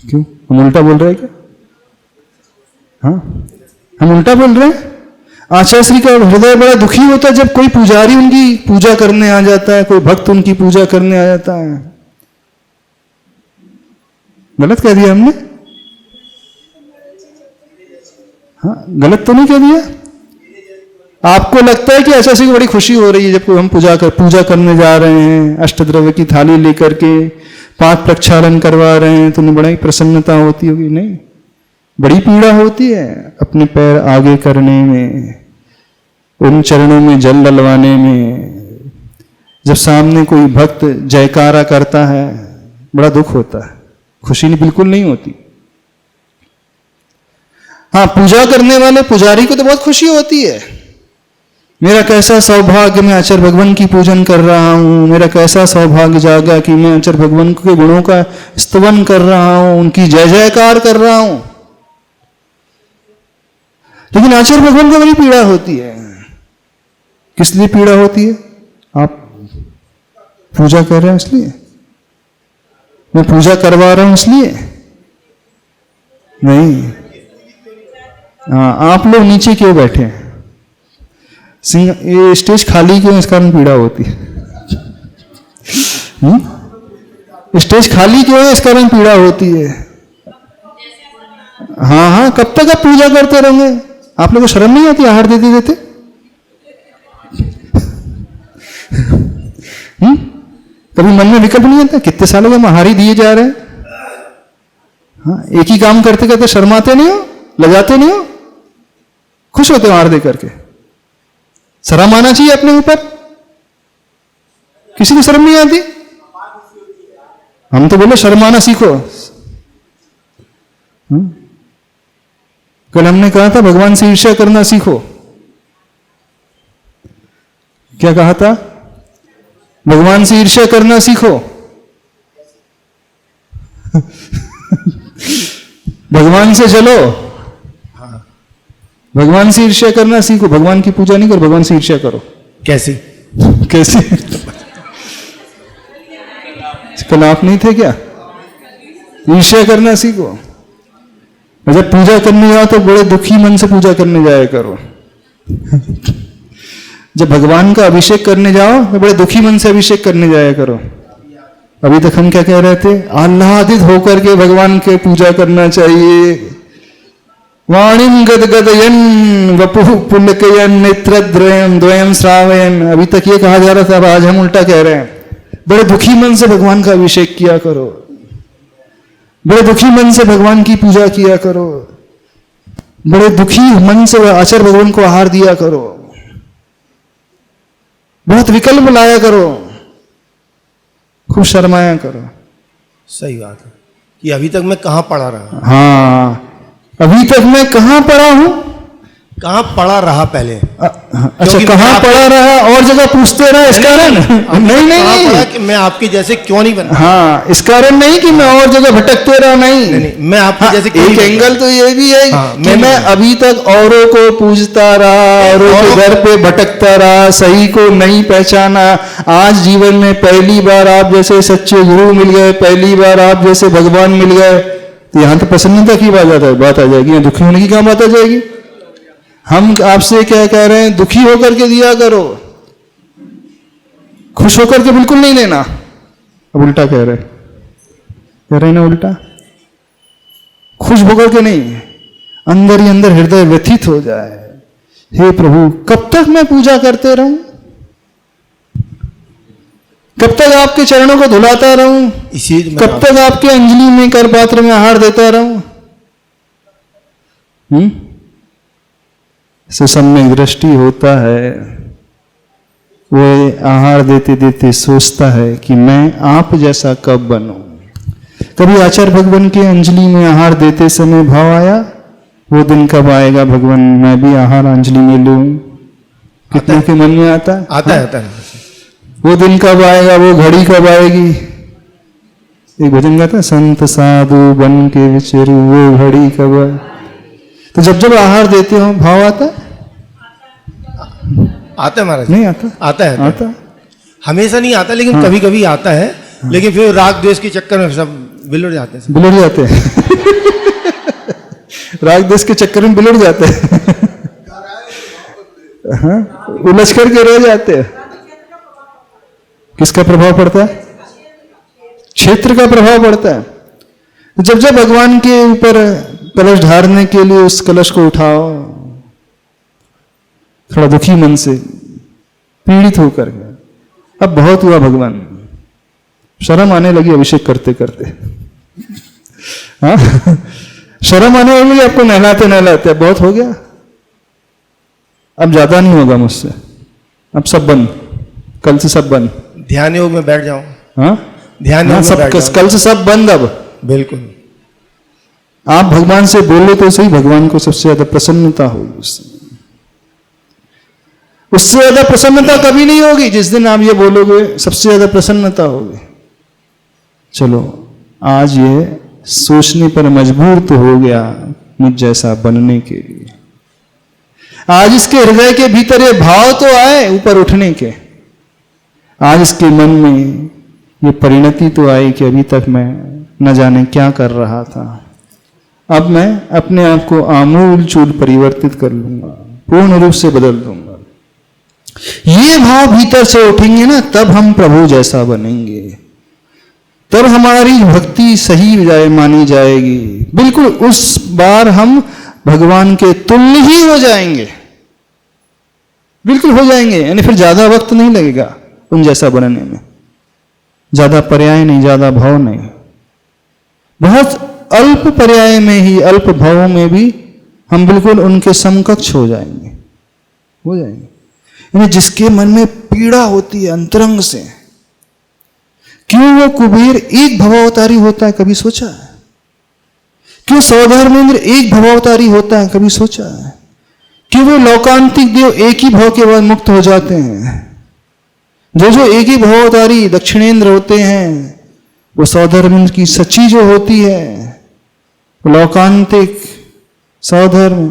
क्यों, हम उल्टा बोल रहे हैं क्या? हाँ, हम उल्टा बोल रहे हैं। आचार्य श्री का हृदय बड़ा दुखी होता है जब कोई पुजारी उनकी पूजा करने आ जाता है, कोई भक्त उनकी पूजा करने आ जाता है। गलत कह दिया हमने? हाँ, गलत तो नहीं कह दिया? आपको लगता है कि आचार्य श्री को बड़ी खुशी हो रही है जब कोई हम पूजा करने जा रहे हैं, अष्टद्रव्य की थाली लेकर के 5 प्रक्षालन करवा रहे हैं, तो उन्हें बड़ा ही प्रसन्नता होती होगी? नहीं, बड़ी पीड़ा होती है अपने पैर आगे करने में, उन चरणों में जल डलवाने में। जब सामने कोई भक्त जयकारा करता है बड़ा दुख होता है, खुशी बिल्कुल नहीं होती। हाँ, पूजा करने वाले पुजारी को तो बहुत खुशी होती है, मेरा कैसा सौभाग्य, मैं आचार्य भगवान की पूजन कर रहा हूं, मेरा कैसा सौभाग्य जागा कि मैं आचार्य भगवान के गुणों का स्तवन कर रहा हूं, उनकी जय जयकार कर रहा हूं। लेकिन आचार्य भगवान को बड़ी पीड़ा होती है। किस लिए पीड़ा होती है? आप पूजा कर रहे हैं इसलिए, मैं पूजा करवा रहा हूं इसलिए नहीं। हाँ, आप लोग नीचे क्यों बैठे हैं? ये स्टेज खाली क्यों, इस कारण पीड़ा होती है। स्टेज खाली क्यों है, इस कारण पीड़ा होती है। हाँ हाँ, कब तक आप पूजा करते रहेंगे? आप लोगों को शर्म नहीं आती आहार देते देते? कभी मन में विकल्प नहीं आता? कितने सालों में आहार ही दिए जा रहे हैं। हाँ, एक ही काम करते करते शर्माते नहीं हो, लजाते नहीं हो, खुश होते हो आहार दे करके? शर्म आना चाहिए अपने ऊपर। किसी को शर्म नहीं आती? हम तो बोले शर्माना सीखो। कल हमने कहा था भगवान से ईर्ष्या करना सीखो। क्या कहा था? भगवान से ईर्ष्या करना सीखो। भगवान से चलो, भगवान से ईर्ष्या करना सीखो। भगवान की पूजा नहीं करो, भगवान से ईर्ष्या करो। कैसे? कैसे? कल आप नहीं थे क्या? ईर्ष्या करना सीखो। और जब पूजा करने जाओ तो बड़े दुखी मन से पूजा करने जाया करो। जब भगवान का अभिषेक करने जाओ तो बड़े दुखी मन से अभिषेक करने जाया करो। अभी तक हम क्या कह रहे थे? आह्लादित होकर के भगवान के पूजा करना चाहिए। वाणिम गदगदयन वपुः पुलकयन नेत्रद्वयम द्वयम श्रावयन। अभी तक ये कहा जा रहा था, अब आज हम उल्टा कह रहे हैं। बड़े दुखी मन से भगवान का अभिषेक किया करो, बड़े दुखी मन से भगवान की पूजा किया करो, बड़े दुखी मन से आचार्य भगवान को आहार दिया करो, बहुत विकल्प लाया करो, खूब शर्माया करो। सही बात है कि अभी तक मैं कहां पढ़ा रहा। हाँ, अभी तक मैं कहां पड़ा हूं, कहाँ पड़ा रहा पहले? अच्छा, क्योंकि कहाँ मैं पड़ा रहा और जगह पूछते रहा इस कारण? नहीं नहीं कहाँ पड़ा नहीं, कि मैं आपके जैसे क्यों नहीं बना? हाँ, इस कारण नहीं कि मैं और जगह भटकते रहा, नहीं नहीं, मैं आपके हाँ, जैसे क्यों एक नहीं बना? एंगल तो ये भी है हाँ, कि मैं अभी तक औरों को पूजता रहा, औरों के घर पे भटकता रहा, सही को नहीं पहचाना। आज जीवन में पहली बार आप जैसे सच्चे गुरु मिल गए, पहली बार आप जैसे भगवान मिल गए, तो यहाँ तो प्रसन्नता की बात आ जाएगी, यहाँ दुखी होने की क्या बात आ जाएगी? हम आपसे क्या कह रहे हैं? दुखी होकर के दिया करो, खुश होकर के बिल्कुल नहीं लेना। अब उल्टा कह रहे ना, उल्टा खुश होकर के नहीं, अंदर ही अंदर हृदय व्यथित हो जाए, हे प्रभु कब तक मैं पूजा करते रहूं, कब तक आपके चरणों को धुलाता रहूं, इसी कब तक आपके अंजलि में कर पात्र में आहार देता रहूं? सम्यक दृष्टि होता है, वो आहार देते देते सोचता है कि मैं आप जैसा कब बनूं। कभी आचार्य भगवान के अंजलि में आहार देते समय भाव आया, वो दिन कब आएगा भगवान मैं भी आहार अंजलि में लूं? कितने के मन में आता है? आता है। वो दिन कब आएगा, वो घड़ी कब आएगी? एक भजन गाता है, संत साधु बन के विचरू वो घड़ी कब आए? तो जब जब आहार देते हो भाव आता है? आता है महाराज? नहीं आता? आता है। हमेशा नहीं आता, लेकिन कभी कभी आता है। लेकिन फिर राग द्वेष के चक्कर में सब बिलड़ जाते हैं। बिलड़ जाते हैं राग देश के चक्कर में बिलड़ जाते हैं हाँ, उलझ करके रह जाते हैं। किसका प्रभाव पड़ता है? क्षेत्र का प्रभाव पड़ता है। जब जब भगवान के ऊपर कलश ढारने के लिए उस कलश को उठाओ, थोड़ा दुखी मन से, पीड़ित होकर के, अब बहुत हुआ भगवान, शर्म आने लगी अभिषेक करते करते हाँ शर्म आने लगी आपको नहलाते नहलाते, बहुत हो गया, अब ज्यादा नहीं होगा मुझसे, अब सब बंद, कल से सब बंद। ध्यान योग में बैठ जाओ। हाँ, ध्यान योग में सब बैठ जाओ। कल से सब बंद। अब बिल्कुल आप भगवान से बोले तो सही, भगवान को सबसे ज्यादा प्रसन्नता होगी उससे ज्यादा प्रसन्नता कभी नहीं होगी जिस दिन आप ये बोलोगे सबसे ज्यादा प्रसन्नता होगी। चलो आज ये सोचने पर मजबूर तो हो गया मुझ जैसा बनने के लिए, आज इसके हृदय के भीतर ये भाव तो आए ऊपर उठने के, आज इसके मन में ये परिणति तो आई कि अभी तक मैं न जाने क्या कर रहा था, अब मैं अपने आप को आमूल चूल परिवर्तित कर लूंगा, पूर्ण रूप से बदल दूंगा। ये भाव भीतर से उठेंगे ना, तब हम प्रभु जैसा बनेंगे, तब हमारी भक्ति सही जाए मानी जाएगी, बिल्कुल उस बार हम भगवान के तुल्य ही हो जाएंगे, बिल्कुल हो जाएंगे। यानी फिर ज्यादा वक्त नहीं लगेगा उन जैसा बनने में, ज्यादा पर्याय नहीं, ज्यादा भाव नहीं, बहुत अल्प पर्याय में ही, अल्प भाव में भी हम बिल्कुल उनके समकक्ष हो जाएंगे, हो जाएंगे। यानी जिसके मन में पीड़ा होती है अंतरंग से, क्यों वो कुबेर एक भवावतारी होता है, कभी सोचा है? क्यों सौधर्मेंद्र एक भवावतारी होता है, कभी सोचा है? क्यों वो लौकांतिक देव एक ही भाव के बाद मुक्त हो जाते हैं? जो एक ही भवावतारी दक्षिणेंद्र होते हैं, वो सौधर्मेंद्र की सच्ची जो होती है, लौकांतिक सौधर्म,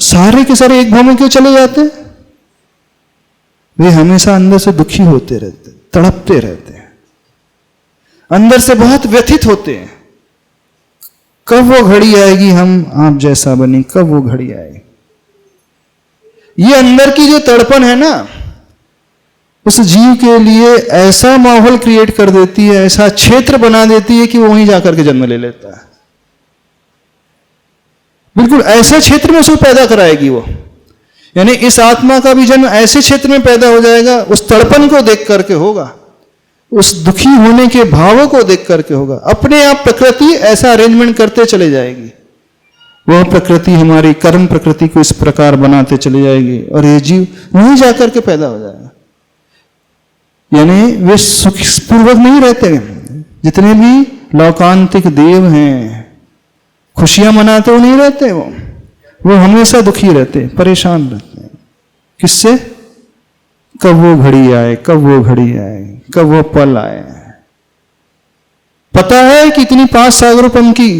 सारे के सारे एक भाव में क्यों चले जाते हैं? वे हमेशा अंदर से दुखी होते रहते, तड़पते रहते हैं, अंदर से बहुत व्यथित होते हैं। कब वो घड़ी आएगी हम आप जैसा बने, कब वो घड़ी आएगी? ये अंदर की जो तड़पन है ना, उस जीव के लिए ऐसा माहौल क्रिएट कर देती है, ऐसा क्षेत्र बना देती है कि वो वहीं जाकर के जन्म ले लेता है। बिल्कुल ऐसे क्षेत्र में उसको पैदा कराएगी वो, यानी इस आत्मा का भी जन्म ऐसे क्षेत्र में पैदा हो जाएगा, उस तड़पन को देख करके होगा, उस दुखी होने के भावों को देख करके होगा। अपने आप प्रकृति ऐसा अरेंजमेंट करते चले जाएगी, वह प्रकृति हमारी कर्म प्रकृति को इस प्रकार बनाते चली जाएगी, और ये जीव वहीं जाकर के पैदा हो जाएगा। यानी वे सुखपूर्वक नहीं रहते, जितने भी लौकांतिक देव हैं खुशियां मनाते वो नहीं रहते, वो वो हमेशा दुखी रहते हैं, परेशान रहते हैं। किससे? कब वो घड़ी आए, कब वो घड़ी आए, कब वो पल आए। पता है कि इतनी 5 सागरोपम की,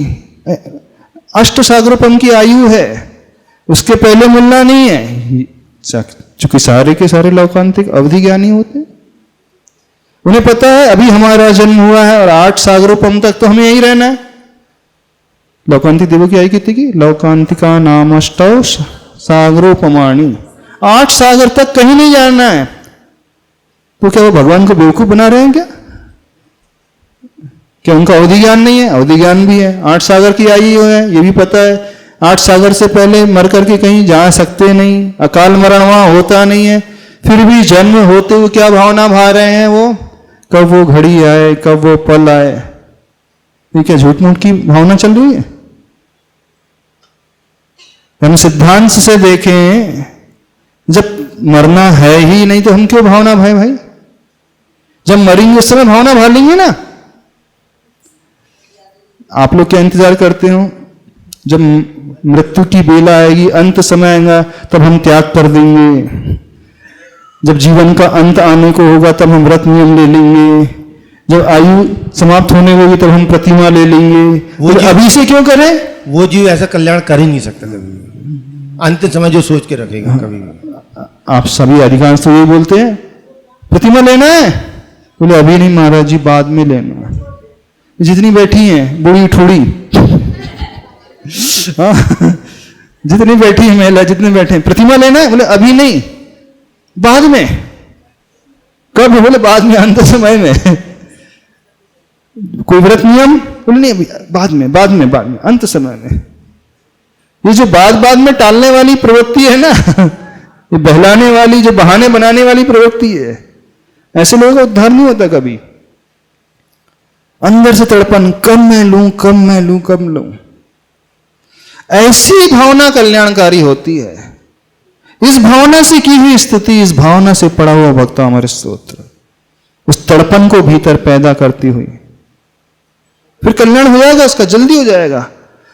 8 सागरोपम की आयु है, उसके पहले मिलना नहीं है। चूंकि सारे के सारे लौकांतिक अवधि ज्ञानी होते, उन्हें पता है अभी हमारा जन्म हुआ है और 8 सागरोपम तक तो हमें यही रहना है। लौकांतिक देवों की आयु कितनी की? लौकांतिका नाम अष्टौ सागरोपमाणी, 8 सागर तक कहीं नहीं जाना है। तो क्या वो भगवान को बेवकूफ बना रहे हैं क्या? क्या उनका अवधि ज्ञान नहीं है? अवधि ज्ञान भी है, 8 सागर की आयु है, ये भी पता है। 8 सागर से पहले मर करके कहीं जा सकते नहीं, अकाल मरण वहां होता नहीं है, फिर भी जन्म होते हुए क्या भावना भा रहे हैं वो? कब वो घड़ी आए, कब वो पल आए। ये क्या झूठ मूठ की भावना चल रही है? हम सिद्धांत से देखें, जब मरना है ही नहीं तो हम क्यों भावना भाई? भाई जब मरेंगे उस समय भावना भा लेंगे ना। आप लोग क्या इंतजार करते हो? जब मृत्यु की बेला आएगी, अंत समय आएगा, तब हम त्याग कर देंगे। जब जीवन का अंत आने को होगा तब हम व्रत नियम ले लेंगे। जब आयु समाप्त होने को होगी तब हम प्रतिमा ले लेंगे। वो अभी से क्यों करें? वो जीव ऐसा कल्याण कर ही नहीं सकता कभी, अंतिम समय जो सोच के रखेगा कभी भी। आप सभी अधिकांश तो यही बोलते हैं, प्रतिमा लेना है, बोले अभी नहीं महाराज जी, बाद में लेना। जितनी बैठी हैं बूढ़ी ठूड़ी, जितनी बैठी है महिला, जितने बैठे हैं, प्रतिमा लेना है, बोले अभी नहीं, बाद में। कब? बोले बाद में, अंत समय में। कोई व्रत नियम? बोले नहीं अभी, बाद में, बाद में, बाद में, अंत समय में। ये जो बाद में टालने वाली प्रवृत्ति है ना, ये बहलाने वाली, जो बहाने बनाने वाली प्रवृत्ति है, ऐसे लोगों का उद्धार नहीं होता कभी। अंदर से तड़पन, कब मैं लूं, कब मैं लूं, कब लूं, ऐसी भावना कल्याणकारी होती है। इस भावना से की हुई स्तुति, इस भावना से पढ़ा हुआ भक्ता हमारे स्तोत्र, उस तड़पन को भीतर पैदा करती हुई, फिर कल्याण हो जाएगा उसका, जल्दी हो जाएगा।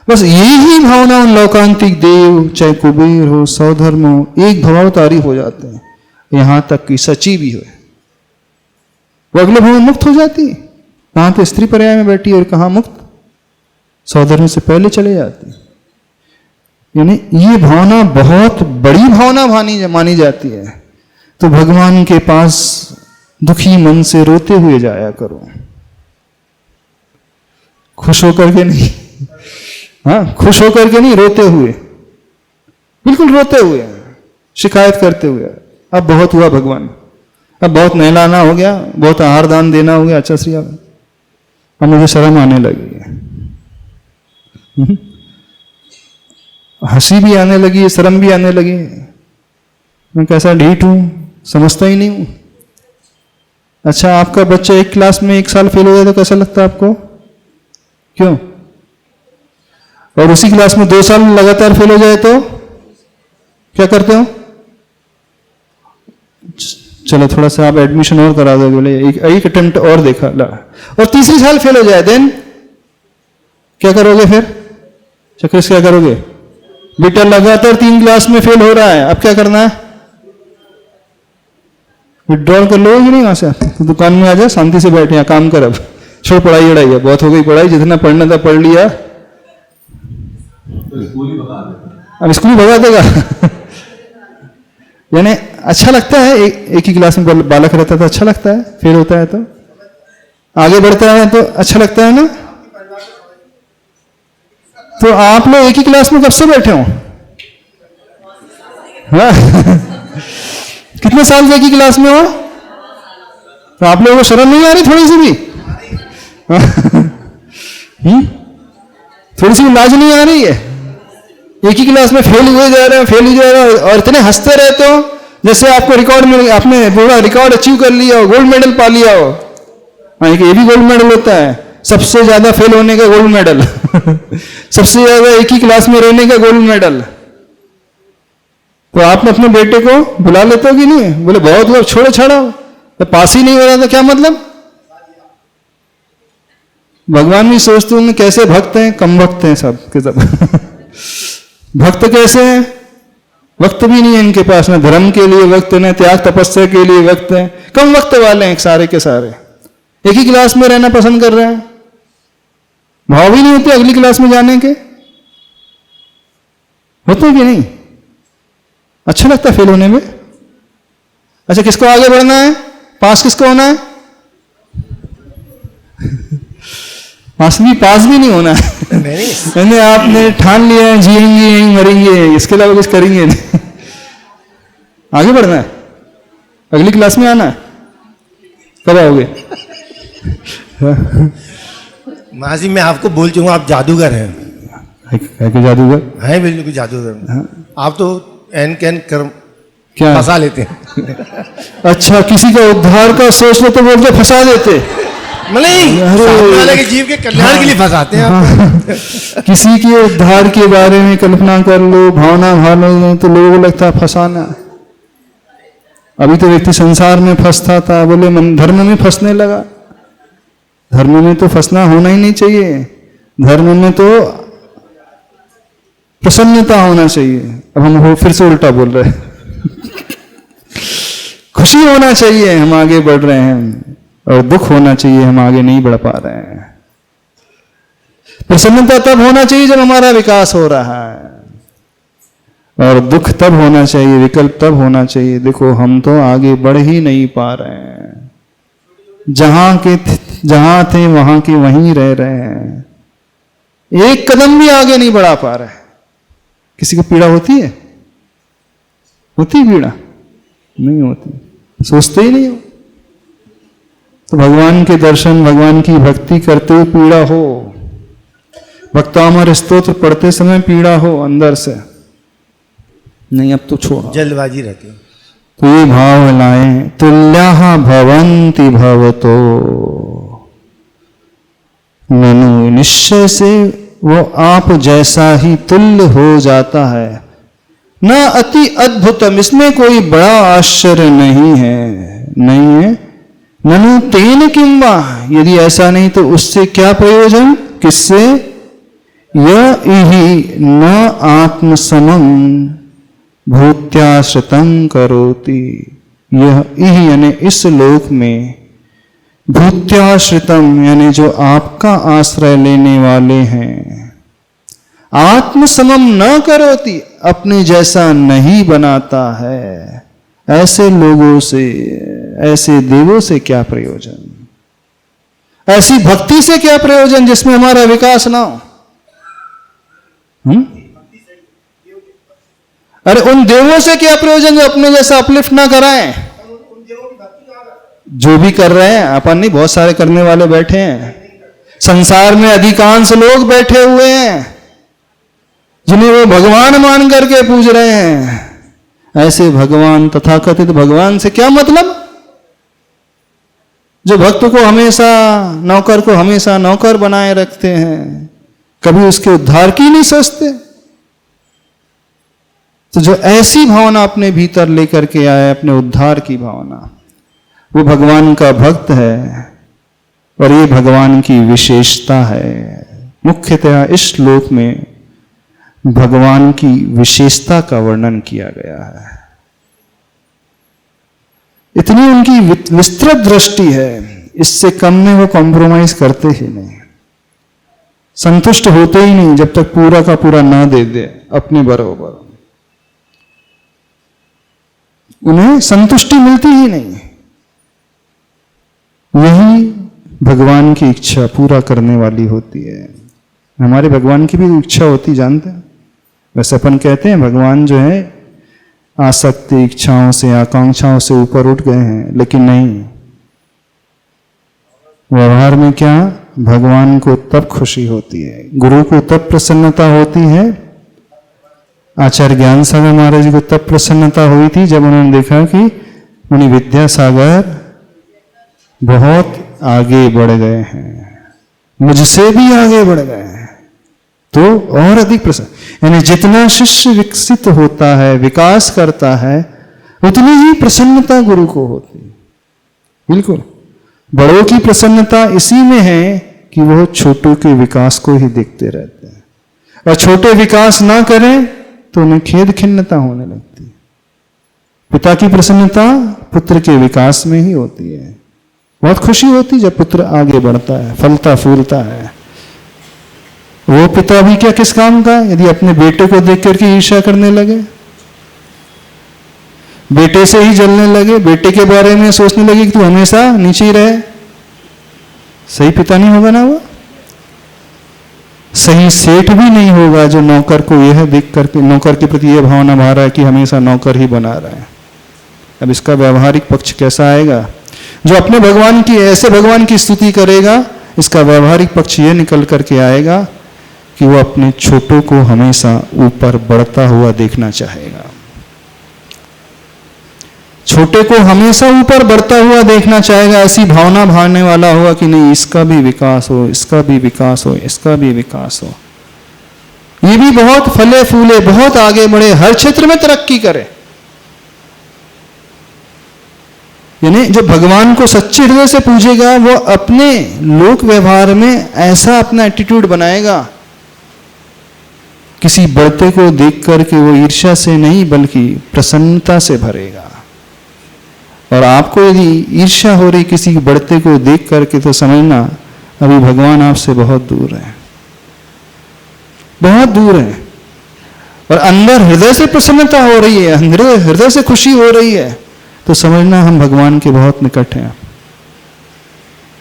बस यही भावना उन लौकांतिक देव, चाहे कुबेर हो, सौधर्म हो, एक भवावतारी हो जाते हैं, यहां तक कि सची भी हो, वो अगले भाव में मुक्त हो जाती। कहां तो स्त्री पर्याय में बैठी और कहां मुक्त, सौधर्म से पहले चले जाती। यानी ये भावना बहुत बड़ी भावना मानी जाती है। तो भगवान के पास दुखी मन से रोते हुए जाया करो, खुश होकर के नहीं। हाँ, खुश होकर के नहीं, रोते हुए, बिल्कुल रोते हुए, शिकायत करते हुए, अब बहुत हुआ भगवान, अब बहुत नहलाना हो गया, बहुत आहार दान देना हो गया, अच्छा श्री, अब मुझे शर्म आने लगी है, हंसी भी आने लगी है, शर्म भी आने लगी है, मैं कैसा ढीठ हूं, समझता ही नहीं हूं। अच्छा, आपका बच्चा एक क्लास में 1 साल फेल हो गया तो कैसा लगता है आपको? क्यों? और उसी क्लास में 2 साल लगातार फेल हो जाए तो क्या करते हो? चलो थोड़ा सा आप एडमिशन और करा दो, बोले एक अटेम्प्ट और देखा ला, और तीसरी साल फेल हो जाए, देन क्या करोगे फिर? चक्रेश क्या करोगे? बेटा लगातार 3 क्लास में फेल हो रहा है, अब क्या करना है? विड्रॉल कर लो कि नहीं वहां से, तो दुकान में आ जा, शांति से बैठे, यहाँ काम कर, अब छोड़ पढ़ाई वढ़ाई है, बहुत हो गई पढ़ाई, जितना पढ़ना था पढ़ लिया, अब स्कूल ही भगा देगा। यानी अच्छा लगता है, एक ही क्लास में बालक रहता था, अच्छा लगता है, फेल होता है तो आगे बढ़ता है तो अच्छा लगता है ना। तो आप लोग एक ही क्लास में कब से बैठे हो? हाँ? कितने साल से एक ही क्लास में हो? तो आप लोगों को शर्म नहीं आ रही थोड़ी सी भी? थोड़ी सी लाज नहीं आ रही है? एक ही क्लास में फेल हुए जा रहे हैं, फेल हुए जा रहे हैं, और इतने हंसते रहते हो जैसे आपको रिकॉर्ड में, आपने पूरा रिकॉर्ड अचीव कर लिया हो, गोल्ड मेडल पा लिया हो। हाँ, ये भी गोल्ड मेडल होता है, सबसे ज्यादा फेल होने का गोल्ड मेडल। सबसे ज्यादा एक ही क्लास में रहने का गोल्ड मेडल। तो आपने अपने बेटे को बुला लेते हो कि नहीं? बोले बहुत लोग छोड़ो छाड़ो, तो पास ही नहीं हो रहा था, क्या मतलब? भगवान भी सोचते होंगे कैसे भक्त हैं, कम भक्त हैं सब के सब। भक्त कैसे हैं? वक्त भी नहीं है इनके पास, न धर्म के लिए वक्त, न त्याग तपस्या के लिए वक्त है। कम वक्त वाले हैं सारे के सारे, एक ही क्लास में रहना पसंद कर रहे हैं, भाव ही नहीं होते अगली क्लास में जाने के, होते कि नहीं? अच्छा लगता है फेल होने में? अच्छा, किसको आगे बढ़ना है? पास किसको होना है? पास भी नहीं होना है। नहीं, आपने ठान लिया है जिएंगे यहीं मरेंगे, इसके अलावा कुछ करेंगे नहीं। आगे बढ़ना है, अगली क्लास में आना है। कब आओगे? महाजी मैं आपको बोल चुका, आप जादूगर हैं। है कि जादूगर? हैं बिल्कुल जादूगर। आप तो एन कैन कर क्या फंसा लेते हैं। अच्छा, किसी का उद्धार का सोच लो तो बोलते फंसा देते। नहीं, सामने वाले के जीव के कल्याण के लिए फंसाते हैं आप। किसी के उद्धार के बारे में कल्पना कर लो, भावना भालो तो लोगों को लगता है फंसाना। अभी तो व्यक्ति संसार में फंसता था, बोले मन धर्म में फंसने लगा। धर्म में तो फंसना होना ही नहीं चाहिए, धर्म में तो प्रसन्नता होना चाहिए। अब हम वो फिर से उल्टा बोल रहे हैं। खुशी होना चाहिए हम आगे बढ़ रहे हैं, और दुख होना चाहिए हम आगे नहीं बढ़ पा रहे हैं। प्रसन्नता तब होना चाहिए जब हमारा विकास हो रहा है, और दुख तब होना चाहिए, विकल्प तब होना चाहिए। देखो हम तो आगे बढ़ ही नहीं पा रहे हैं, जहां थे वहां के वहीं रह रहे हैं, एक कदम भी आगे नहीं बढ़ा पा रहे। किसी को पीड़ा होती है? होती पीड़ा? नहीं होती, सोचते ही नहीं हो। तो भगवान के दर्शन, भगवान की भक्ति करते हुए पीड़ा हो, भक्तामर स्तोत्र पढ़ते समय पीड़ा हो अंदर से, नहीं अब तो छोड़ो, जल्दबाजी रहती है। तो ये भाव लाए, तुल्या भवंति भवतो, ननु निश्चय से वो आप जैसा ही तुल्य हो जाता है। न अति अद्भुतम, इसमें कोई बड़ा आश्चर्य नहीं है। ननु तेन किंवा, यदि ऐसा नहीं तो उससे क्या प्रयोजन? किससे? यही न आत्मसमं भूत्याश्रितं करोति, यह यानी इस लोक में, भूत्याश्रितम यानी जो आपका आश्रय लेने वाले हैं, आत्मसमम न करोति, अपने जैसा नहीं बनाता है, ऐसे लोगों से, ऐसे देवों से क्या प्रयोजन? ऐसी भक्ति से क्या प्रयोजन जिसमें हमारा विकास ना हो? अरे उन देवों से क्या प्रयोजन जो अपने जैसा अपलिफ्ट ना कराएं? जो भी कर रहे हैं अपन नहीं, बहुत सारे करने वाले बैठे हैं संसार में, अधिकांश लोग बैठे हुए हैं जिन्हें वो भगवान मान करके पूज रहे हैं। ऐसे भगवान, तथाकथित भगवान से क्या मतलब? जो भक्त को हमेशा, नौकर को हमेशा नौकर बनाए रखते हैं, कभी उसके उद्धार की नहीं सोचते। तो जो ऐसी भावना अपने भीतर लेकर के आए, अपने उद्धार की भावना, वो भगवान का भक्त है, और ये भगवान की विशेषता है। मुख्यतः इस श्लोक में भगवान की विशेषता का वर्णन किया गया है। इतनी उनकी विस्तृत दृष्टि है, इससे कम में वो कॉम्प्रोमाइज करते ही नहीं, संतुष्ट होते ही नहीं जब तक पूरा का पूरा ना दे दे अपने बराबर। उन्हें संतुष्टि मिलती ही नहीं। यही भगवान की इच्छा पूरा करने वाली होती है। हमारे भगवान की भी इच्छा होती, जानते हैं? वैसे अपन कहते हैं भगवान जो है आसक्ति, इच्छाओं से, आकांक्षाओं से ऊपर उठ गए हैं, लेकिन नहीं। व्यवहार में क्या? भगवान को तब खुशी होती है, गुरु को तब प्रसन्नता होती है। आचार्य ज्ञान सागर महाराज जी को तब प्रसन्नता हुई थी जब उन्होंने देखा कि मुनि विद्यासागर बहुत आगे बढ़ गए हैं, मुझसे भी आगे बढ़ गए हैं, तो और अधिक प्रसन्न। यानी जितना शिष्य विकसित होता है, विकास करता है, उतनी ही प्रसन्नता गुरु को होती है। बिल्कुल, बड़ों की प्रसन्नता इसी में है कि वह छोटों के विकास को ही देखते रहते हैं, और छोटे विकास ना करें तो उन्हें खेद खिन्नता होने लगती है। पिता की प्रसन्नता पुत्र के विकास में ही होती है। बहुत खुशी होती है जब पुत्र आगे बढ़ता है, फलता फूलता है। वो पिता भी क्या किस काम का यदि अपने बेटे को देख करके ईर्ष्या करने लगे, बेटे से ही जलने लगे, बेटे के बारे में सोचने लगे कि तू हमेशा नीचे ही रहे, सही पिता नहीं होगा ना वो। सही सेठ भी नहीं होगा जो नौकर को यह देख करके, नौकर के प्रति यह भावना भा रहा है कि हमेशा नौकर ही बना रहा है। अब इसका व्यवहारिक पक्ष कैसा आएगा? जो अपने भगवान की ऐसे भगवान की स्तुति करेगा, इसका व्यवहारिक पक्ष यह निकल करके आएगा कि वो अपने छोटों को हमेशा ऊपर बढ़ता हुआ देखना चाहेगा, छोटे को हमेशा ऊपर बढ़ता हुआ देखना चाहेगा। ऐसी भावना भाने वाला होगा कि नहीं, इसका भी विकास हो, इसका भी विकास हो, इसका भी विकास हो, ये भी बहुत फले फूले, बहुत आगे बढ़े, हर क्षेत्र में तरक्की करे। यानी जो भगवान को सच्चे हृदय से पूजेगा वो अपने लोक व्यवहार में ऐसा अपना एटीट्यूड बनाएगा, किसी बढ़ते को देख करके वो ईर्ष्या से नहीं बल्कि प्रसन्नता से भरेगा। और आपको यदि ईर्ष्या हो रही किसी बढ़ते को देख करके, तो समझना अभी भगवान आपसे बहुत दूर है, बहुत दूर है। और अंदर हृदय से प्रसन्नता हो रही है, अंदर हृदय से खुशी हो रही है, तो समझना हम भगवान के बहुत निकट हैं।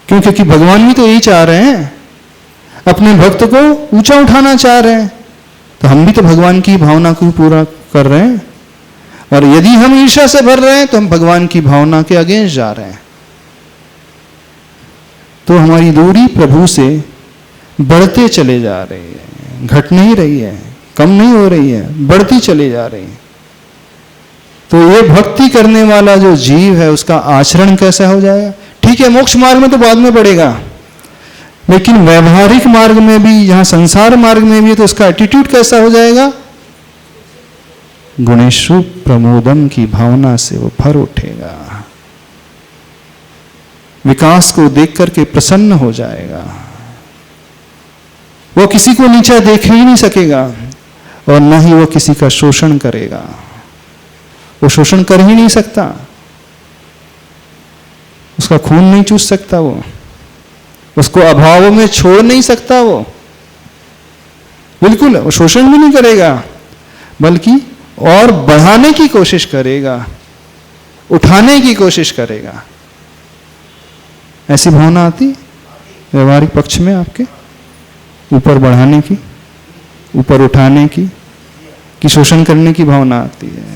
क्यों? क्योंकि भगवान भी तो यही चाह रहे हैं, अपने भक्त को ऊंचा उठाना चाह रहे हैं। तो हम भी तो भगवान की भावना को पूरा कर रहे हैं। और यदि हम ईर्ष्या से भर रहे हैं तो हम भगवान की भावना के अगेंस्ट जा रहे हैं। तो हमारी दूरी प्रभु से बढ़ते चले जा रही है, घट नहीं रही है, कम नहीं हो रही है, बढ़ती चली जा रही है। तो ये भक्ति करने वाला जो जीव है उसका आचरण कैसा हो जाएगा? ठीक है, मोक्ष मार्ग में तो बाद में बढ़ेगा, लेकिन व्यवहारिक मार्ग में भी, यहां संसार मार्ग में भी, तो उसका एटीट्यूड कैसा हो जाएगा? गुणेषु प्रमोदम की भावना से वो भर उठेगा, विकास को देख करके प्रसन्न हो जाएगा। वो किसी को नीचा देख ही नहीं सकेगा और न ही वो किसी का शोषण करेगा। वो शोषण कर ही नहीं सकता, उसका खून नहीं चूस सकता, वो उसको अभाव में छोड़ नहीं सकता, वो बिल्कुल वो शोषण भी नहीं करेगा, बल्कि और बढ़ाने की कोशिश करेगा, उठाने की कोशिश करेगा। ऐसी भावना आती व्यवहारिक पक्ष में आपके, ऊपर बढ़ाने की, ऊपर उठाने की, कि शोषण करने की भावना आती है।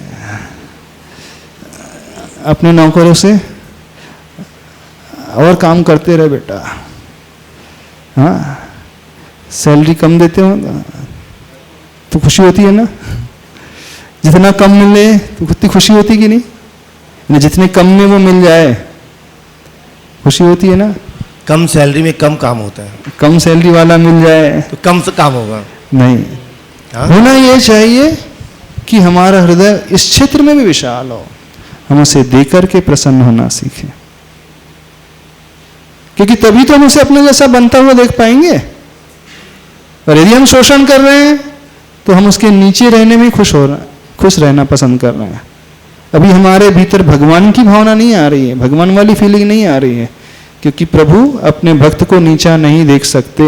अपने नौकरों से और काम करते रहे बेटा, हाँ सैलरी कम देते हो तो खुशी होती है ना, जितना कम मिले तो कितनी खुशी होती कि नहीं, जितने कम में वो मिल जाए खुशी होती है ना। कम सैलरी में कम काम होता है, कम सैलरी वाला मिल जाए तो कम से काम होगा नहीं। हाँ? होना ये चाहिए कि हमारा हृदय इस क्षेत्र में भी विशाल हो, हम उसे देकर के प्रसन्न होना सीखें, क्योंकि तभी तो हम उसे अपने जैसा बनता हुआ देख पाएंगे। और यदि हम शोषण कर रहे हैं तो हम उसके नीचे रहने में खुश रहना पसंद कर रहे हैं। अभी हमारे भीतर भगवान की भावना नहीं आ रही है, भगवान वाली फीलिंग नहीं आ रही है, क्योंकि प्रभु अपने भक्त को नीचा नहीं देख सकते।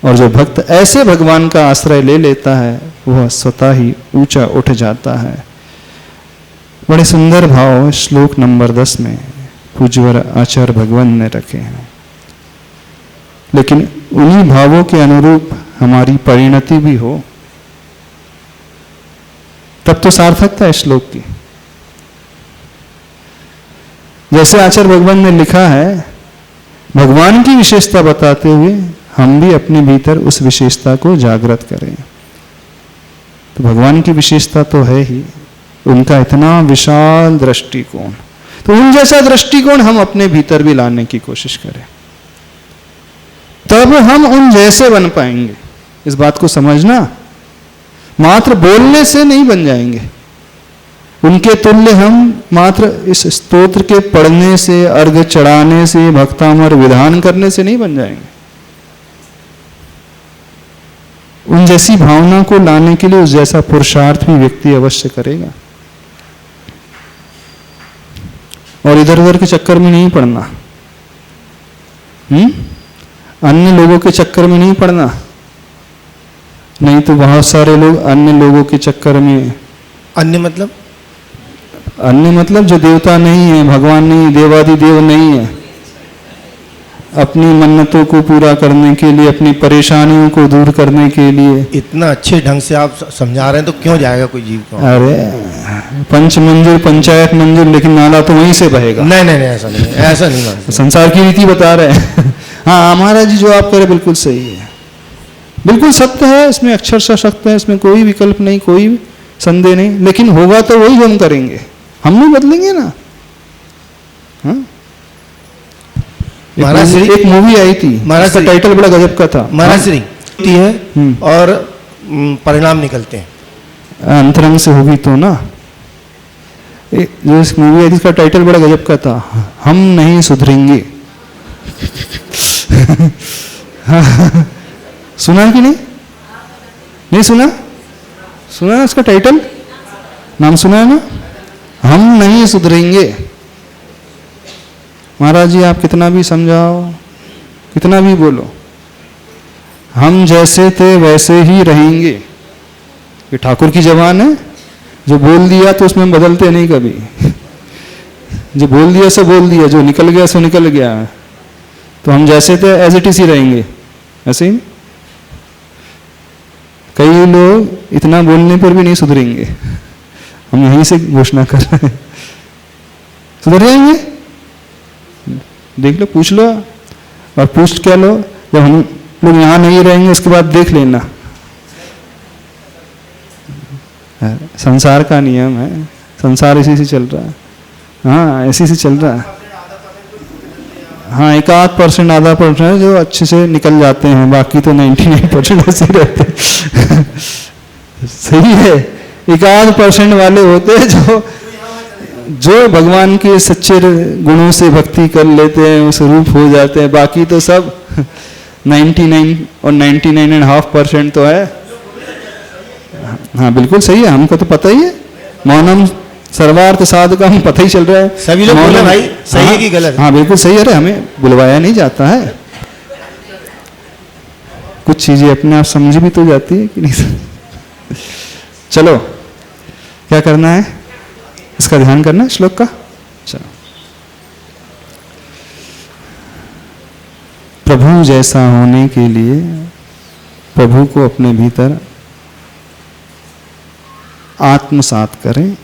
और जो भक्त ऐसे भगवान का आश्रय ले लेता है वह स्वतः ही ऊंचा उठ जाता है। बड़े सुंदर भाव श्लोक नंबर 10 में पूज्यवर आचार्य भगवान ने रखे हैं। लेकिन उन्हीं भावों के अनुरूप हमारी परिणति भी हो, तब तो सार्थकता है श्लोक की। जैसे आचार्य भगवान ने लिखा है, भगवान की विशेषता बताते हुए हम भी अपने भीतर उस विशेषता को जागृत करें। तो भगवान की विशेषता तो है ही, उनका इतना विशाल दृष्टिकोण, तो उन जैसा दृष्टिकोण हम अपने भीतर भी लाने की कोशिश करें, तब हम उन जैसे बन पाएंगे। इस बात को समझना, मात्र बोलने से नहीं बन जाएंगे उनके तुल्य। हम मात्र इस स्तोत्र के पढ़ने से, अर्घ चढ़ाने से, भक्तामर विधान करने से नहीं बन जाएंगे। उन जैसी भावना को लाने के लिए उस जैसा पुरुषार्थ भी व्यक्ति अवश्य करेगा। और इधर उधर के चक्कर में नहीं पड़ना, अन्य लोगों के चक्कर में नहीं पड़ना। नहीं तो बहुत सारे लोग अन्य लोगों के चक्कर में, अन्य मतलब अन्य मतलब जो देवता नहीं है, भगवान नहीं, देवादिदेव नहीं है, अपनी मन्नतों को पूरा करने के लिए, अपनी परेशानियों को दूर करने के लिए। इतना अच्छे ढंग से आप समझा रहे हैं तो क्यों जाएगा कोई जीव को? अरे पंच मंजिल पंचायत मंजिल, लेकिन नाला तो वहीं से बहेगा। नहीं नहीं नहीं, ऐसा नहीं, ऐसा नहीं मानते। संसार की रीति बता रहे हैं। हाँ महाराज जी, जो आप कह रहे बिल्कुल सही है, बिल्कुल सत्य है, इसमें अक्षरशः सत्य है, इसमें कोई विकल्प नहीं, कोई संदेह नहीं। लेकिन होगा तो वही हम करेंगे, हम नहीं बदलेंगे ना। हाँ? महाराज श्री एक मूवी आई थी, महाराज इसका श्री टाइटल बड़ा गजब का था। महाराज श्री होती है और परिणाम निकलते हैं। अंतरंग से होगी तो ना। जो इस मूवी आई थी, इसका टाइटल बड़ा गजब का था, हम नहीं सुधरेंगे। सुना कि नहीं? नहीं सुना? सुना ना इसका टाइटल? नाम सुना है ना? हम नहीं सुधरेंगे। महाराज जी आप कितना भी समझाओ, कितना भी बोलो, हम जैसे थे वैसे ही रहेंगे। ये ठाकुर की जबान है, जो बोल दिया तो उसमें हम बदलते नहीं कभी। जो बोल दिया सो बोल दिया, जो निकल गया सो निकल गया। तो हम जैसे थे एज इट इज ही रहेंगे, ऐसे ही। कई लोग इतना बोलने पर भी नहीं सुधरेंगे, हम यहीं से घोषणा कर रहे हैं। सुधर जाएंगे? देख लो, पूछ लो, और पूछ क्या लो, जब हम लोग यहां नहीं रहेंगे उसके बाद देख लेना। संसार का नियम है, संसार इसी से चल रहा है। हाँ इसी से चल रहा है। हाँ 1-8% आधा % जो अच्छे से निकल जाते हैं, बाकी तो 99% ऐसे ही रहते हैं। सही है, 1-8% वाले होते हैं जो भगवान के सच्चे गुणों से भक्ति कर लेते हैं, उस रूप हो जाते हैं। बाकी तो सब 99 और 99.5% तो है। हाँ बिल्कुल सही है, हमको तो पता ही है। मौनम सर्वार्थ साधकम, हम पता ही चल रहा है। सभी लोग बोले भाई सही है कि गलत? हाँ बिल्कुल सही है। अरे हमें बुलवाया नहीं जाता है, कुछ चीजें अपने आप समझ भी तो जाती है कि नहीं। चलो क्या करना है, इसका ध्यान करना है श्लोक का। चलो, प्रभु जैसा होने के लिए प्रभु को अपने भीतर आत्मसात करें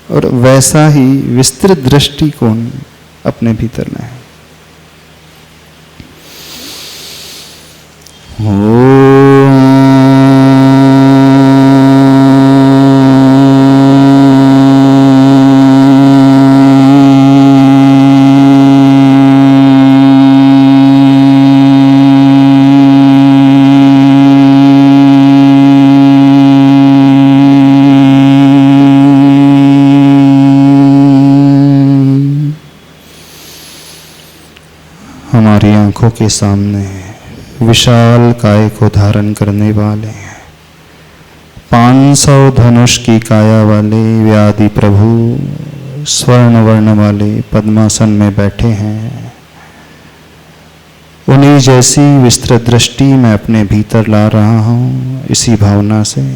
और वैसा ही विस्तृत दृष्टिकोण अपने भीतर लाएं। हमारी आंखों के सामने विशाल काय को धारण करने वाले 500 धनुष की काया वाले व्याधि प्रभु स्वर्ण वर्ण वाले पद्मासन में बैठे हैं। उन्हीं जैसी विस्तृत दृष्टि मैं अपने भीतर ला रहा हूँ, इसी भावना से।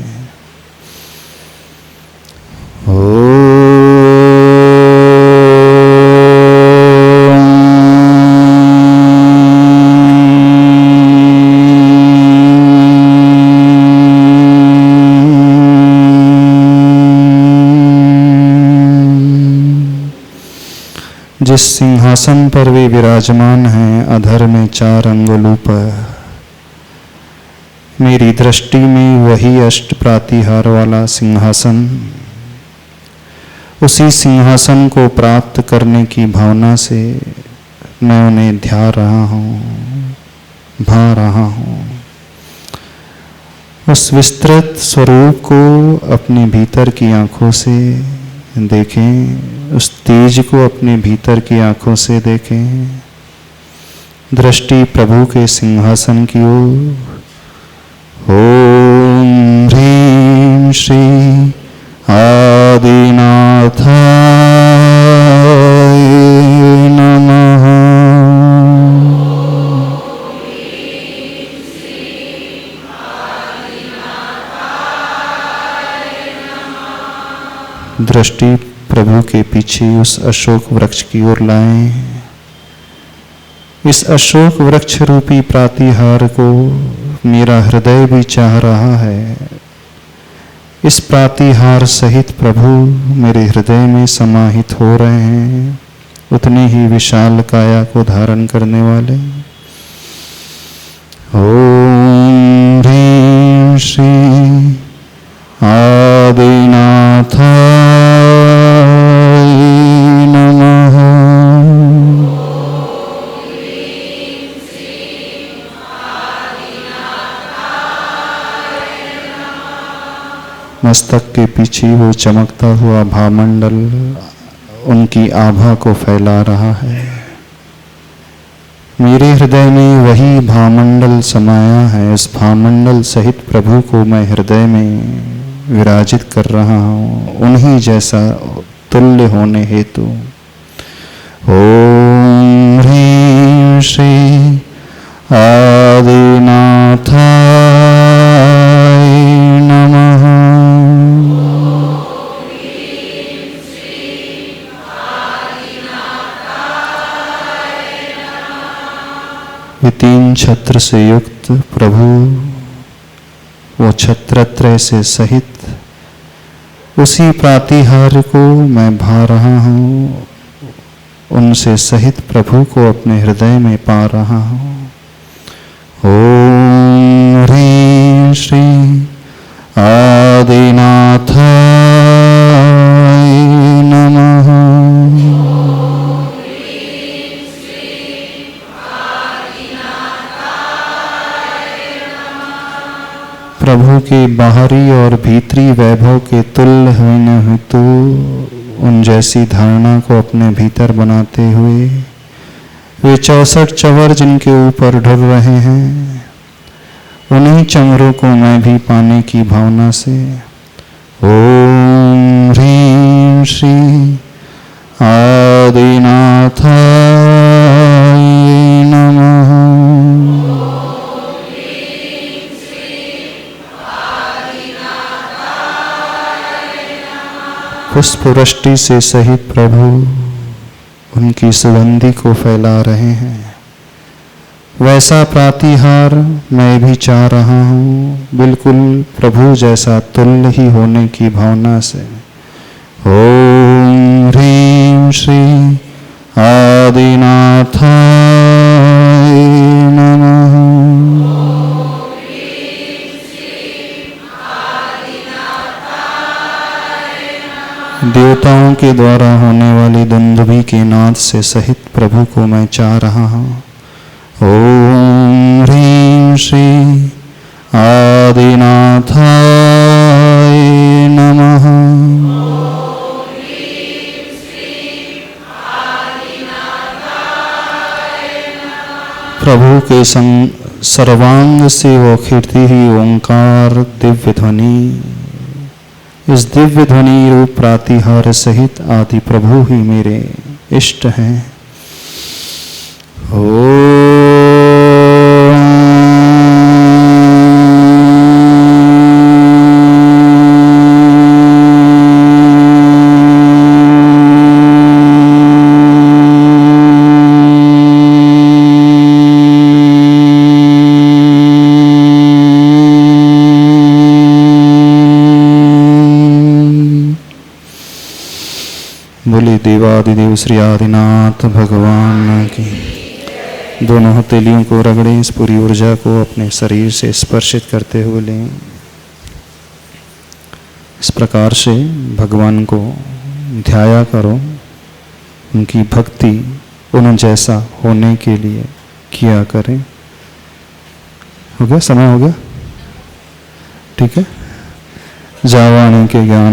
जिस सिंहासन पर वे विराजमान हैं, अधर में 4 अंगुलों पर, मेरी दृष्टि में वही अष्ट प्रातिहार वाला सिंहासन, उसी सिंहासन को प्राप्त करने की भावना से मैं उन्हें ध्या रहा हूँ, भा रहा हूँ। उस विस्तृत स्वरूप को अपने भीतर की आंखों से देखें, उस तेज को अपने भीतर की आंखों से देखें। दृष्टि प्रभु के सिंहासन की ओर, ओम ह्रीं श्री आदिनाथाय नमः। दृष्टि प्रभु के पीछे उस अशोक वृक्ष की ओर लाएं। इस अशोक वृक्ष रूपी प्रातिहार को मेरा हृदय भी चाह रहा है। इस प्रातिहार सहित प्रभु मेरे हृदय में समाहित हो रहे हैं, उतनी ही विशाल काया को धारण करने वाले। ओम ह्रीं श्री आदिनाथाय नमः। मस्तक के पीछे वो चमकता हुआ भामंडल उनकी आभा को फैला रहा है। मेरे हृदय में वही भामंडल समाया है। इस भामंडल सहित प्रभु को मैं हृदय में विराजित कर रहा हूँ, उन्हीं जैसा तुल्य होने हेतु। ओम ह्रीं श्री आदिनाथाय नमः। ये तीन छत्र से युक्त प्रभु वो छत्रत्रय से सहित उसी प्रातिहार को मैं भा रहा हूँ, उनसे सहित प्रभु को अपने हृदय में पा रहा हूँ। ओम ह्रीं श्री आदिनाथाय नमः। प्रभु के बाहरी और भीतरी वैभव के तुल्य होने हेतु उन जैसी धारणा को अपने भीतर बनाते हुए वे 64 चंवर जिनके ऊपर ढल रहे हैं, उन्हीं चंवरों को मैं भी पाने की भावना से ओम ह्रीं श्री आदिनाथाय नमः। पुष्प वृष्टि से सहित प्रभु उनकी सुगंधि को फैला रहे हैं। वैसा प्रातिहार मैं भी चाह रहा हूँ, बिल्कुल प्रभु जैसा तुल्य ही होने की भावना से। ओम ह्रीं श्री आदिनाथाय नमः। देवताओं के द्वारा होने वाली दुंदुभी के नाद से सहित प्रभु को मैं चाह रहा हूँ। ओम ह्रीं श्री आदिनाथाय नमः। प्रभु के सर्वांग से वो खिड़ती ही ओंकार दिव्य ध्वनि, इस दिव्य ध्वनि रूप प्रातिहार सहित आदि प्रभु ही मेरे इष्ट हैं। बोले देवादिदेव श्री आदिनाथ भगवान की। दोनों हथेलियों को रगड़ें, इस पूरी ऊर्जा को अपने शरीर से स्पर्शित करते हुए लें। इस प्रकार से भगवान को ध्याया करो, उनकी भक्ति उन जैसा होने के लिए किया करें। हो गया, समय हो गया, ठीक है। जावाणी के ज्ञान